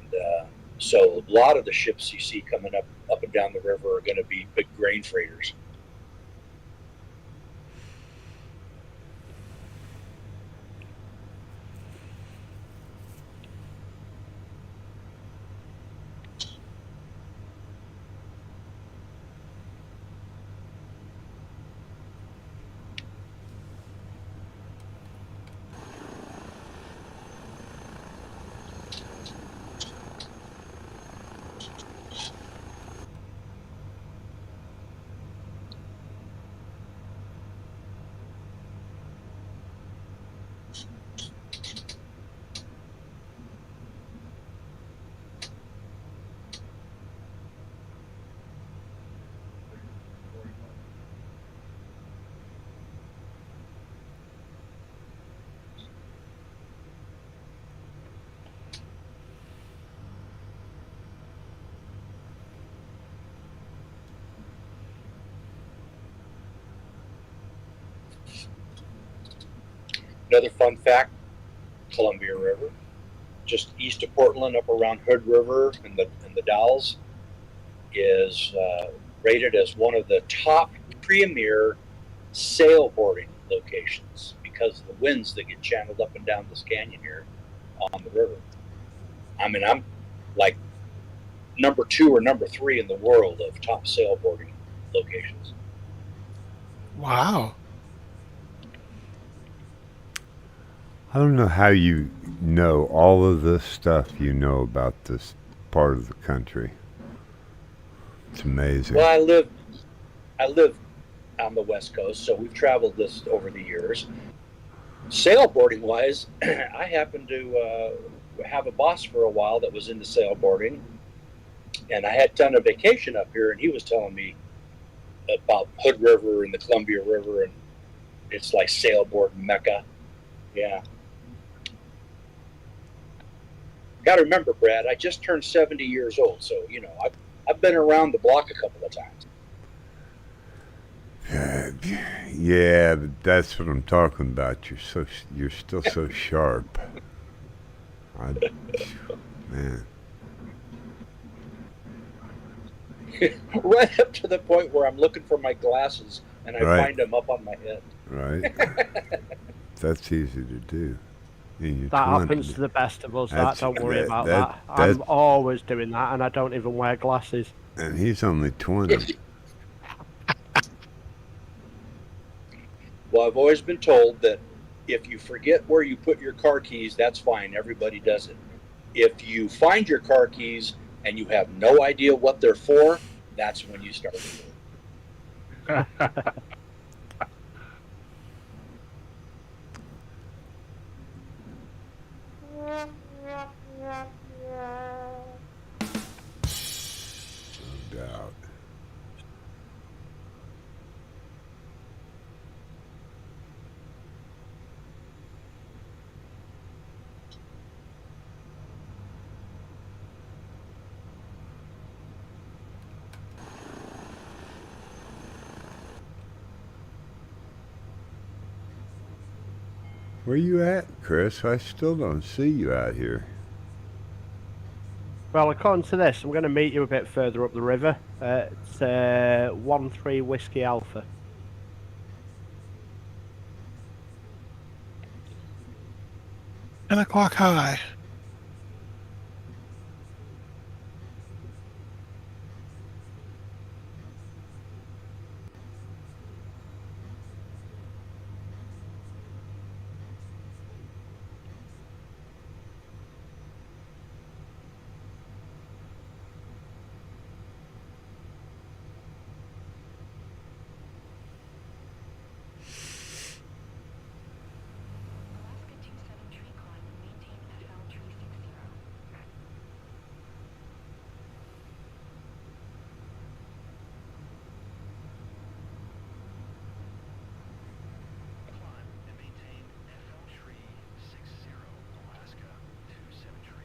so a lot of the ships you see coming up and down the river are going to be big grain freighters. Another fun fact, Columbia River, just east of Portland, up around Hood River and the Dalles, is rated as one of the top premier sailboarding locations because of the winds that get channeled up and down this canyon here on the river. I mean, I'm like number 2 or number 3 in the world of top sailboarding locations. Wow. I don't know how you know all of this stuff you know about this part of the country. It's amazing. Well, I live on the West Coast, so we've traveled this over the years. Sailboarding wise, I happened to have a boss for a while that was into sailboarding, and I had done a vacation up here, and he was telling me about Hood River and the Columbia River, and it's like sailboard mecca. Yeah. Got to remember, Brad, I just turned 70 years old, so I've been around the block a couple of times. Yeah, but that's what I'm talking about. You're still so sharp. Man. Right up to the point where I'm looking for my glasses and I Right. find them up on my head. Right. That's easy to do. In your That 20s. happens to the best of us. That's- Don't worry about that- that. that- I'm always doing that, and I don't even wear glasses. And he's only 20. Well, I've always been told that if you forget where you put your car keys, that's fine. Everybody does it. If you find your car keys and you have no idea what they're for, that's when you start to do it. No doubt. Where you at, Chris? I still don't see you out here. Well, according to this, I'm going to meet you a bit further up the river. It's 1-3 Whiskey Alpha. $10 high. Climb and maintain FL Tree 60, Alaska 273.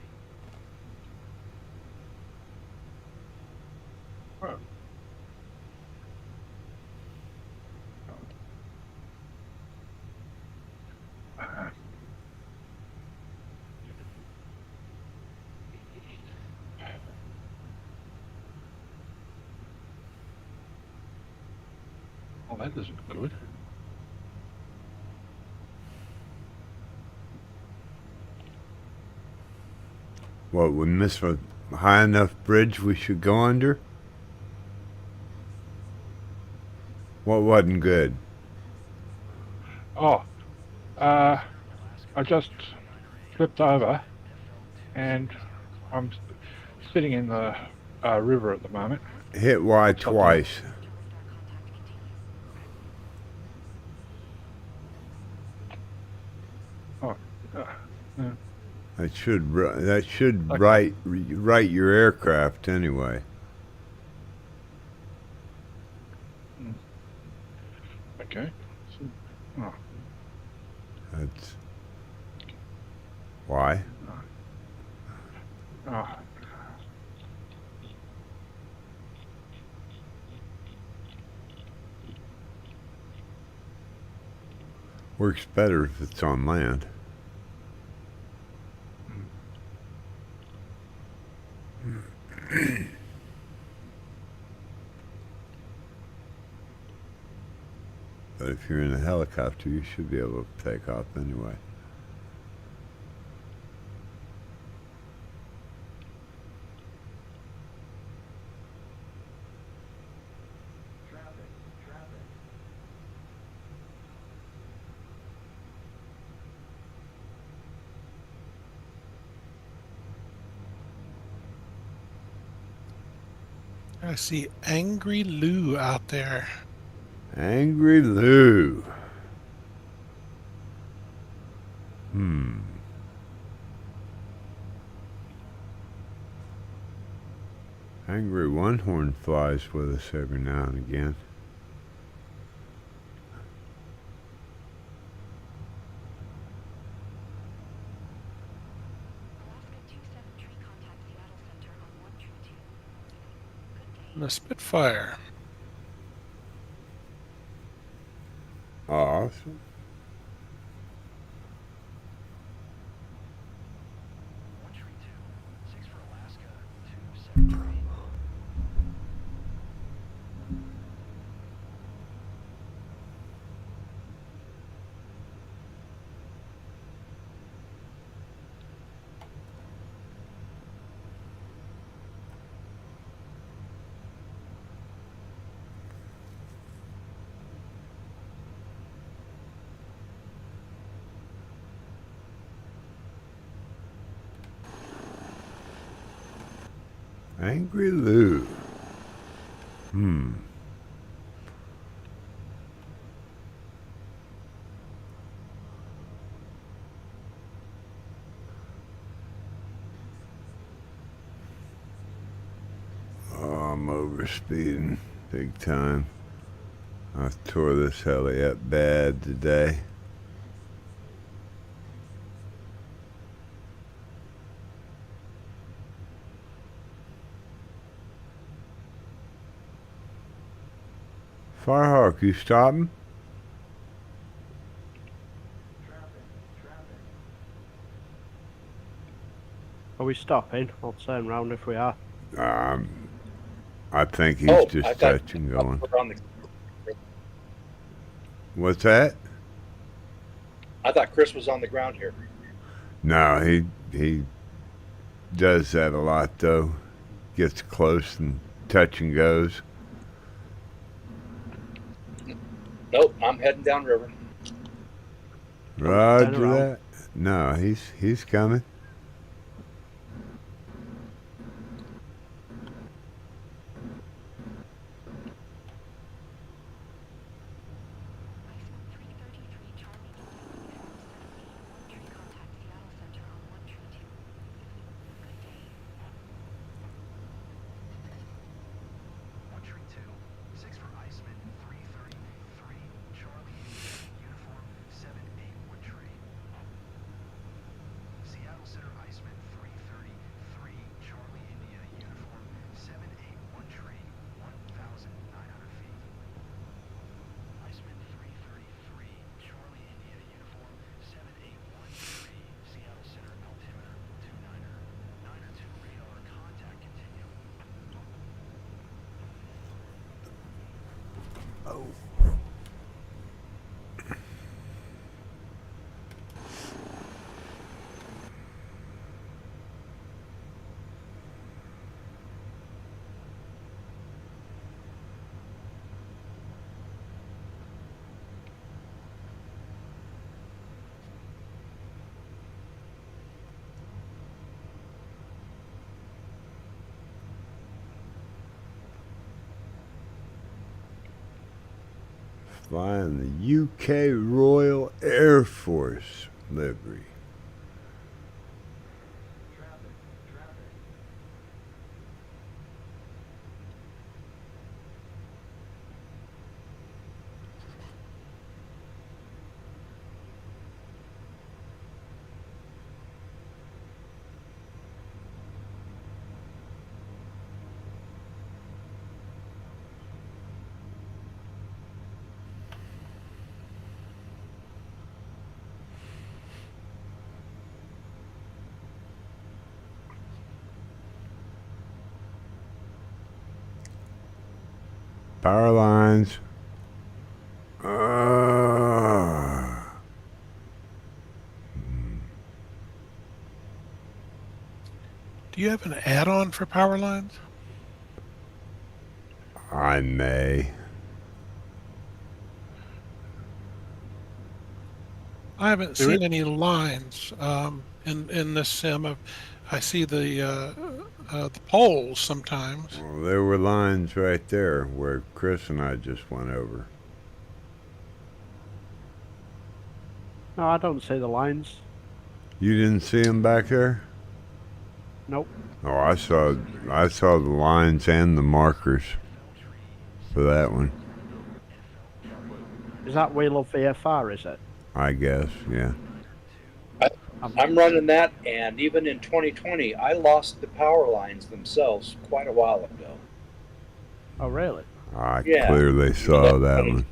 Oh, that isn't good. What, we miss a high enough bridge we should go under? What wasn't good? Oh, I just flipped over and I'm sitting in the river at the moment. Hit Y twice. Oh, yeah. That should right your aircraft anyway. Okay. So, oh, That's why. oh. Works better if it's on land. But if you're in a helicopter, you should be able to take off anyway. I see Angry Lou out there. Angry Lou. Angry One Horn flies with us every now and again. And a Spitfire. Awesome. One tree two. 6 for Alaska. 273. Angry Lou. Oh, I'm overspeeding big time. I tore this heli up bad today. Firehawk, you stopping? Are we stopping? I'll turn round if we are. I think he's I just thought touching going. we're on the- What's that? I thought Chris was on the ground here. No, he does that a lot though. Gets close and touch and goes. Nope, I'm heading downriver. Roger around. that. No, he's coming. One tree two. 6 for Iceman. 333. Charlie India. Uniform. 781 tree. Seattle Center Iceman. 333. Charlie India. Uniform. 781 tree. 1,900 feet. Iceman 333. Charlie India. Uniform. 781 tree. Seattle Center altimeter. 29er. 902 radar. Contact continue. Oh. Flying the UK Royal Air Force livery. Power lines. Do you have an add-on for power lines? I may. I haven't seen any lines in this sim. I see the poles sometimes. Well, there were lines right there where Chris and I just went over. No, I don't see the lines. You didn't see them back there? Nope. Oh, I saw the lines and the markers for that one. Is that Wheel of VFR, is it? I guess, yeah. I'm running that, and even in 2020, I lost the power lines themselves quite a while ago. Oh, really? I Yeah. clearly saw that one.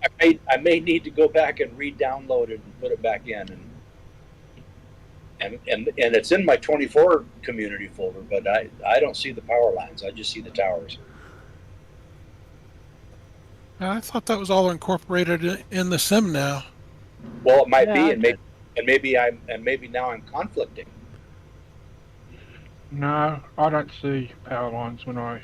I I may need to go back and re-download it and put it back in, and it's in my 24 community folder, but I don't see the power lines. I just see the towers. I thought that was all incorporated in the sim now. Well, it might Yeah, be, I and maybe now I'm conflicting. No, I don't see power lines when I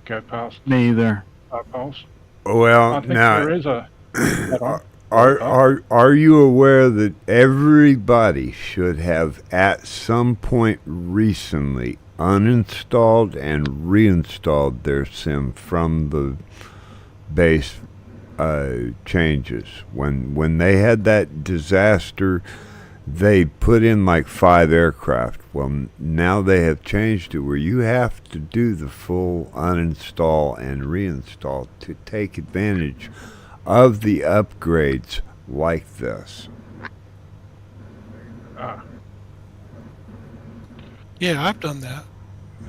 go past Me either. our poles. I Well, think now, there is a add-on. are you aware that everybody should have at some point recently uninstalled and reinstalled their sim from the base changes? When they had that disaster, they put in like 5 aircraft. Well, now they have changed it where you have to do the full uninstall and reinstall to take advantage of the upgrades like this. Yeah, I've done that.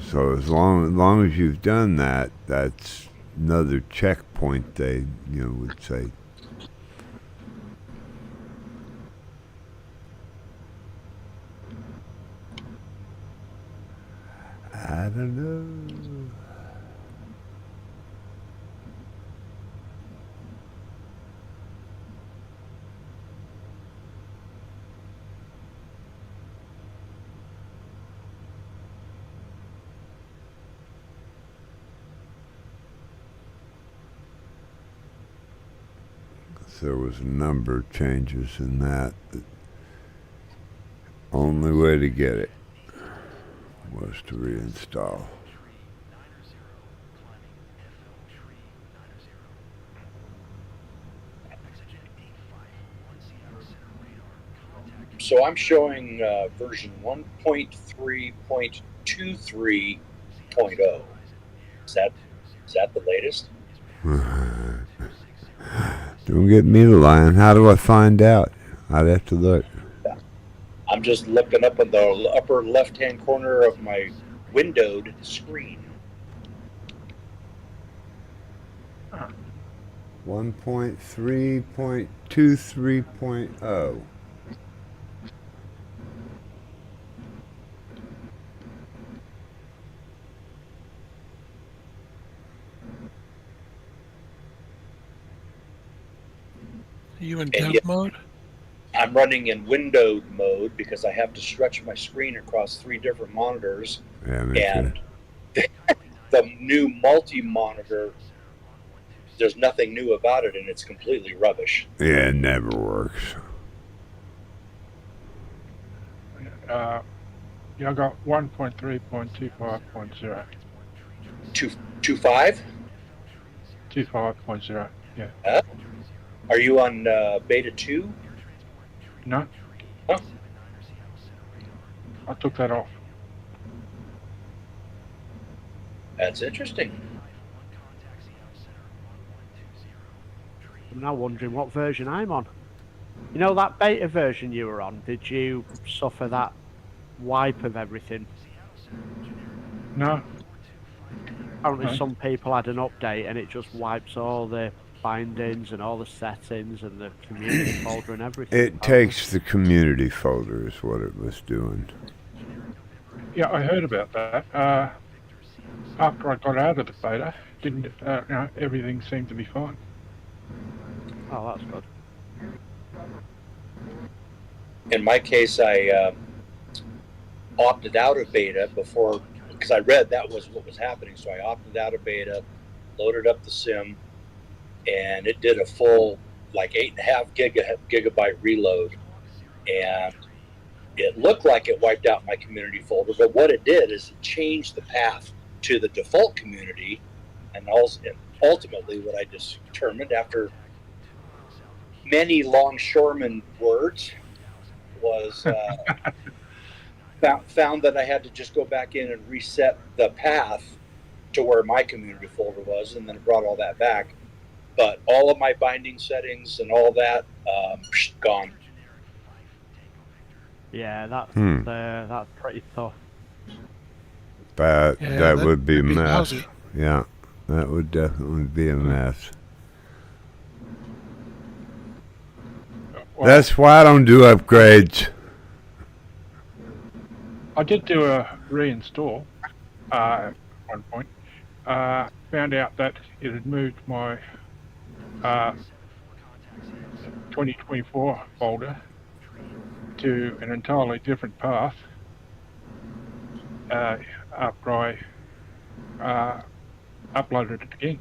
So as long as you've done that, that's another checkpoint they would say. I don't know. There was a number of changes in that. The only way to get it was to reinstall. So I'm showing version 1.3.23.0. Is that the latest? Don't get me to lying. How do I find out? I'd have to look. I'm just looking up in the upper left-hand corner of my windowed screen. 1.3.23.0. Are you in And dev yet- mode? I'm running in windowed mode because I have to stretch my screen across 3 different monitors, Yeah, me and too. the new multi-monitor, there's nothing new about it, and it's completely rubbish. Yeah, it never works. Yeah, I got 1.3.25.0. 2.5? 25.0. Yeah. Are you on beta 2? No. Huh? I took that off. That's interesting. I'm now wondering what version I'm on. You know that beta version you were on? Did you suffer that wipe of everything? No. Apparently No. some people had an update and it just wipes all the bindings and all the settings and the community folder and everything. It takes the community folder is what it was doing. Yeah, I heard about that. After I got out of the beta, everything seemed to be fine. Oh, that's good. In my case, I opted out of beta before, because I read that was what was happening. So I opted out of beta, loaded up the sim, and it did a full like 8.5 gigabyte reload, and it looked like it wiped out my community folder. But what it did is it changed the path to the default community, and ultimately what I determined after many longshoreman words was found that I had to just go back in and reset the path to where my community folder was, and then it brought all that back. But all of my binding settings and all that, gone. Yeah, that's pretty tough. That would be a that'd be mess. lousy. Yeah, that would definitely be a mess. That's why I don't do upgrades. I did do a reinstall at one point. Found out that it had moved my 2024 folder to an entirely different path after I uploaded it again.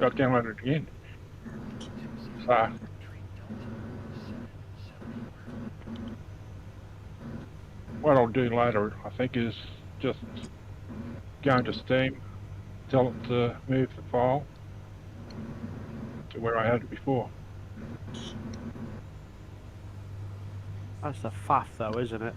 I downloaded it again. So what I'll do later, I think, is just go into Steam, tell it to move the file to where I had it before. That's the faff, though, isn't it?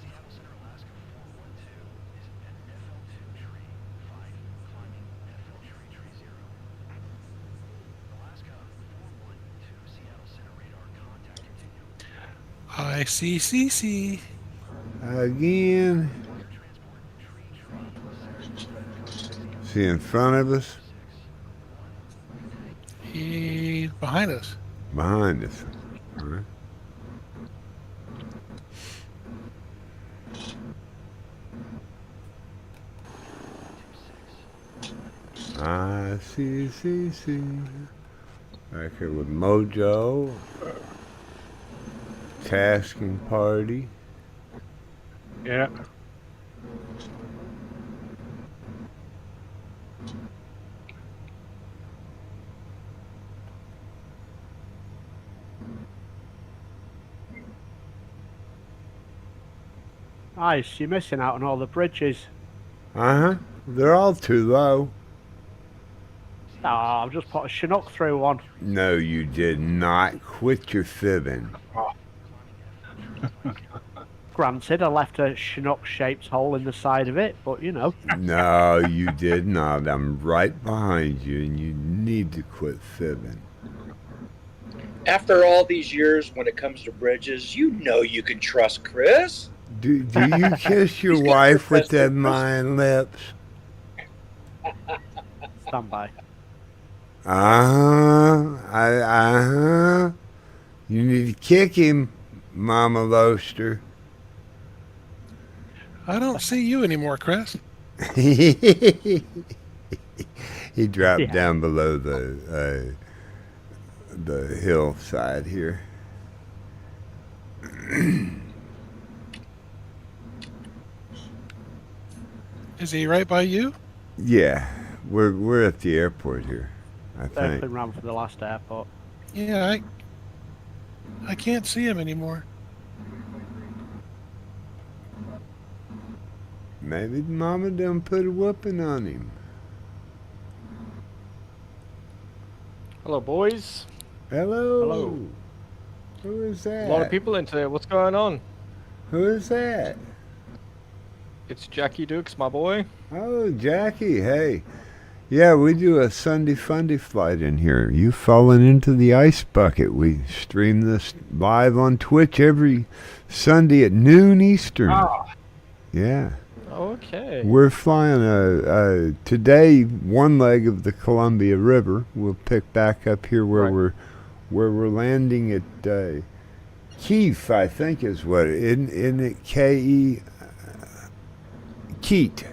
Seattle Center, Alaska 412 is at FL2 tree 5, climbing FL tree 0. Alaska 412, Seattle Center radar contact continued. ICCC. Again. See in front of us? He's behind us. Behind us. All right. ICCC. Back here with Mojo. Tasking party. Yeah. Nice, you're missing out on all the bridges. Uh-huh. They're all too low. Oh, I've just put a Chinook through one. No, you did not. Quit your fibbing. Granted, I left a Chinook-shaped hole in the side of it, but you know. No, you did not. I'm right behind you, and you need to quit fibbing. After all these years, when it comes to bridges, you know you can trust Chris. Do you kiss your wife with them mine lips? Stand by. Uh-huh. You need to kick him, Mama Loaster. I don't see you anymore, Chris. He dropped down below the hillside here. Is he right by you? Yeah, we're at the airport here, I think. Definitely ran for the last airport. Yeah, I can't see him anymore. Maybe Mama done put a whooping on him. Hello, boys. Hello. Hello. Who is that? A lot of people in today. What's going on? Who is that? It's Jackie Dukes, my boy. Oh, Jackie. Hey. Yeah, we do a Sunday Funday flight in here. You've fallen into the ice bucket. We stream this live on Twitch every Sunday at noon Eastern. Oh. Yeah. Okay. We're flying today one leg of the Columbia River. We'll pick back up here where we're landing at Kiev, I think is what isn't it? K-E Keat.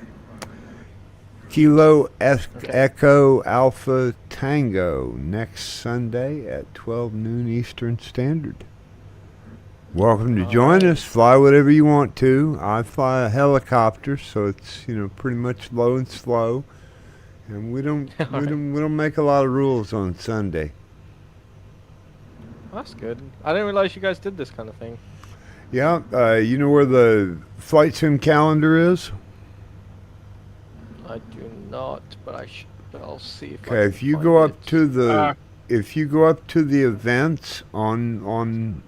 Kilo Echo Alpha Tango next Sunday at 12 noon Eastern Standard. Welcome to join us. Fly whatever you want to. I fly a helicopter, so it's pretty much low and slow, and we don't make a lot of rules on Sunday. That's good. I didn't realize you guys did this kind of thing. Yeah, you know where the flight sim calendar is? I do not, but I'll see if. Okay, if you go up to the events on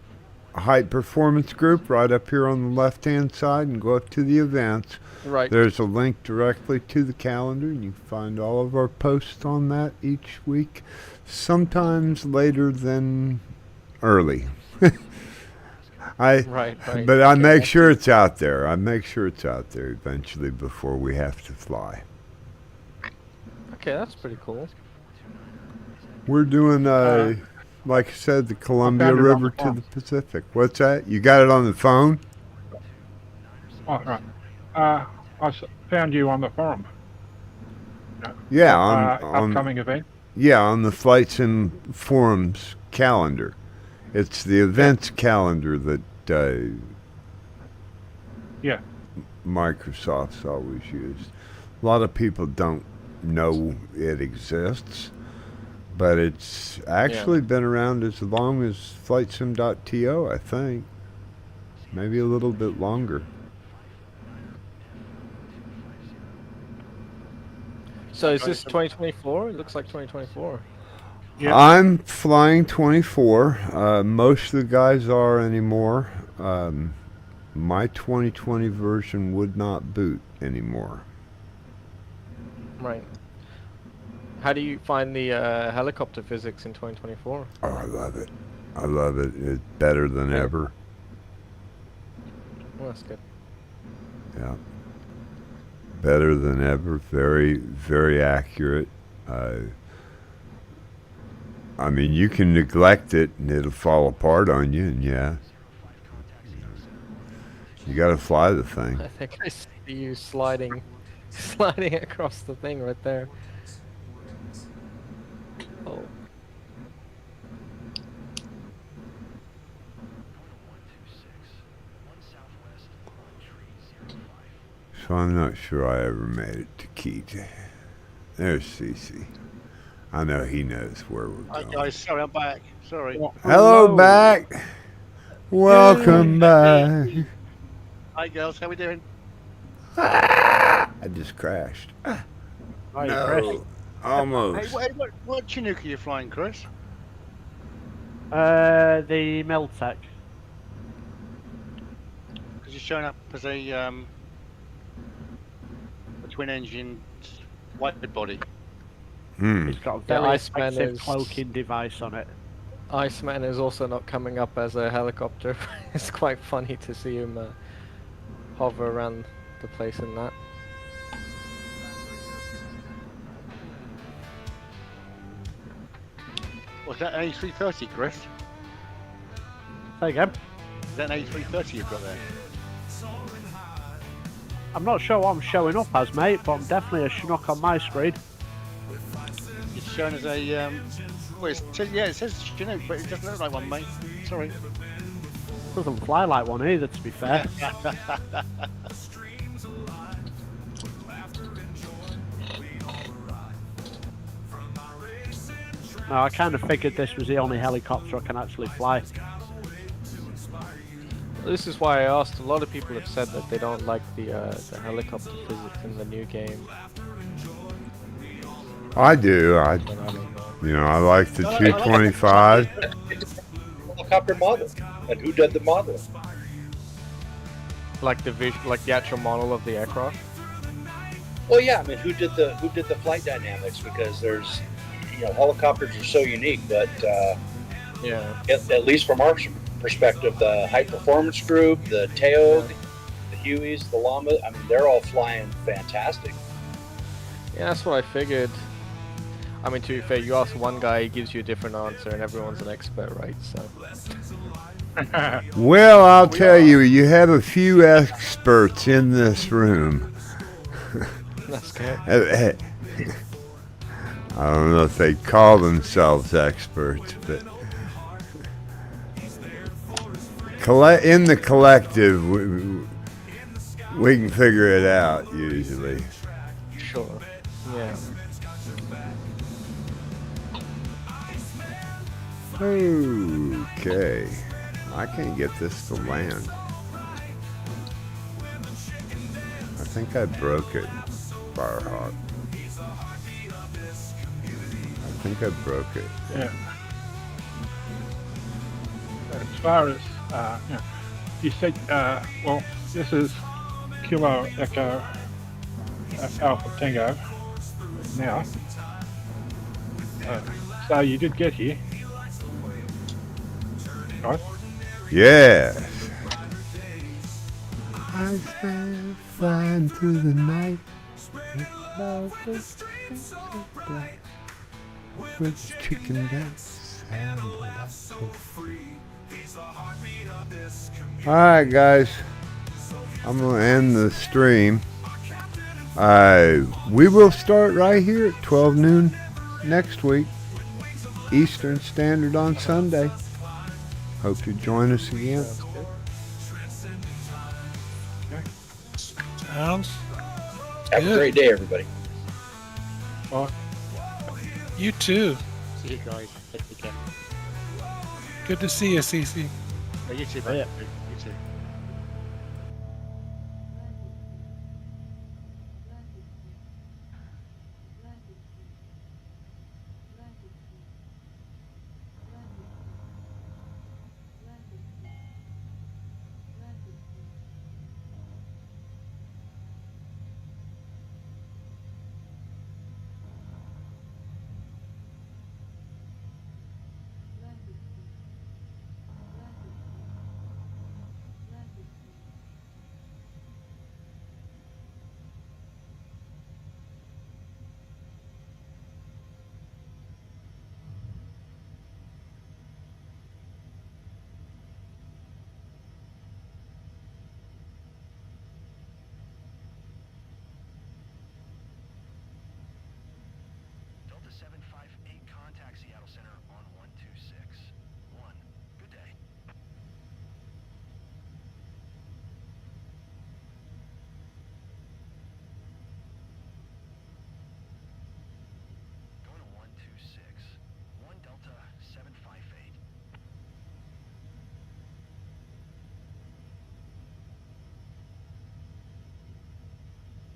Height Performance Group, right up here on the left-hand side, and go up to the events. Right. There's a link directly to the calendar, and you can find all of our posts on that each week. Sometimes later than early. Right, right. But I Okay, make that's- sure it's out there. I make sure it's out there eventually before we have to fly. Okay, that's pretty cool. We're doing, like I said, the Columbia found it on River the to phone. the Pacific. What's that? You got it on the phone? Oh, right. Found you on the forum. Yeah, on Upcoming event. yeah, on the Flight Sim Forums calendar. It's the events calendar that Yeah. Microsoft's always used. A lot of people don't know it exists, but it's actually been around as long as FlightSim.to, I think. Maybe a little bit longer. So is this 2024? It looks like 2024. Yeah. I'm flying 24. Most of the guys are anymore. My 2020 version would not boot anymore. Right. How do you find the helicopter physics in 2024? Oh, I love it. I love it. It's better than ever. Well, that's good. Yeah. Better than ever. Very, very accurate. I mean, you can neglect it and it'll fall apart on you, and yeah. You gotta fly the thing. I think I see you sliding across the thing right there. Oh. So I'm not sure I ever made it to Keat. There's Cece. I know he knows where we're Hi going. guys, sorry I'm back. Sorry. Hello, back. Welcome back. Hi girls, how we doing? I just crashed. Hi, Chris. No, almost. Hey, what Chinook are you flying, Chris? The Miltech. Because you're showing up as a twin-engine wide body. It's got a The very Iceman expensive is- cloaking device on it. Iceman is also not coming up as a helicopter. It's quite funny to see him hover around the place in that. Was that an A330, Chris? Say again. Is that an A330 you've got there? I'm not sure what I'm showing up as, mate, but I'm definitely a Chinook on my screen. It's shown as a well, it says Chinook, but it doesn't look like one, mate. Sorry. Doesn't fly like one either, to be fair. No, I kind of figured this was the only helicopter I can actually fly. This is why I asked. A lot of people have said that they don't like the helicopter physics in the new game. I do. I like the 225. Helicopter model, and who did the model? Like the actual model of the aircraft. Well, yeah. I mean, who did the flight dynamics? Because there's, helicopters are so unique, but Yeah. at least from our perspective, the high performance group, the Teog, the Hueys, the Llama, I mean, they're all flying fantastic. Yeah, that's what I figured. I mean, to be fair, you ask one guy, he gives you a different answer, and everyone's an expert, right? So. Well, I'll tell you, you have a few experts in this room. That's good. I don't know if they call themselves experts, but in the collective, we can figure it out usually. Sure. Yeah. Okay. I can't get this to land. I think I broke it, Firehawk. I think I broke it. Yeah. As far as, you said, well, this is Kilo Echo Alpha Tango now. So you did get here. Nice. Yes. I stand flying through the night. With chicken dance. Alright, guys. I'm going to end the stream. We will start right here at 12 noon next week, Eastern Standard on Sunday. Hope you join us again. Sounds Have a good. great day, everybody. Bye. You too. See you guys. Take care. Good to see you, Cece. Yeah, you too, Yeah. mate.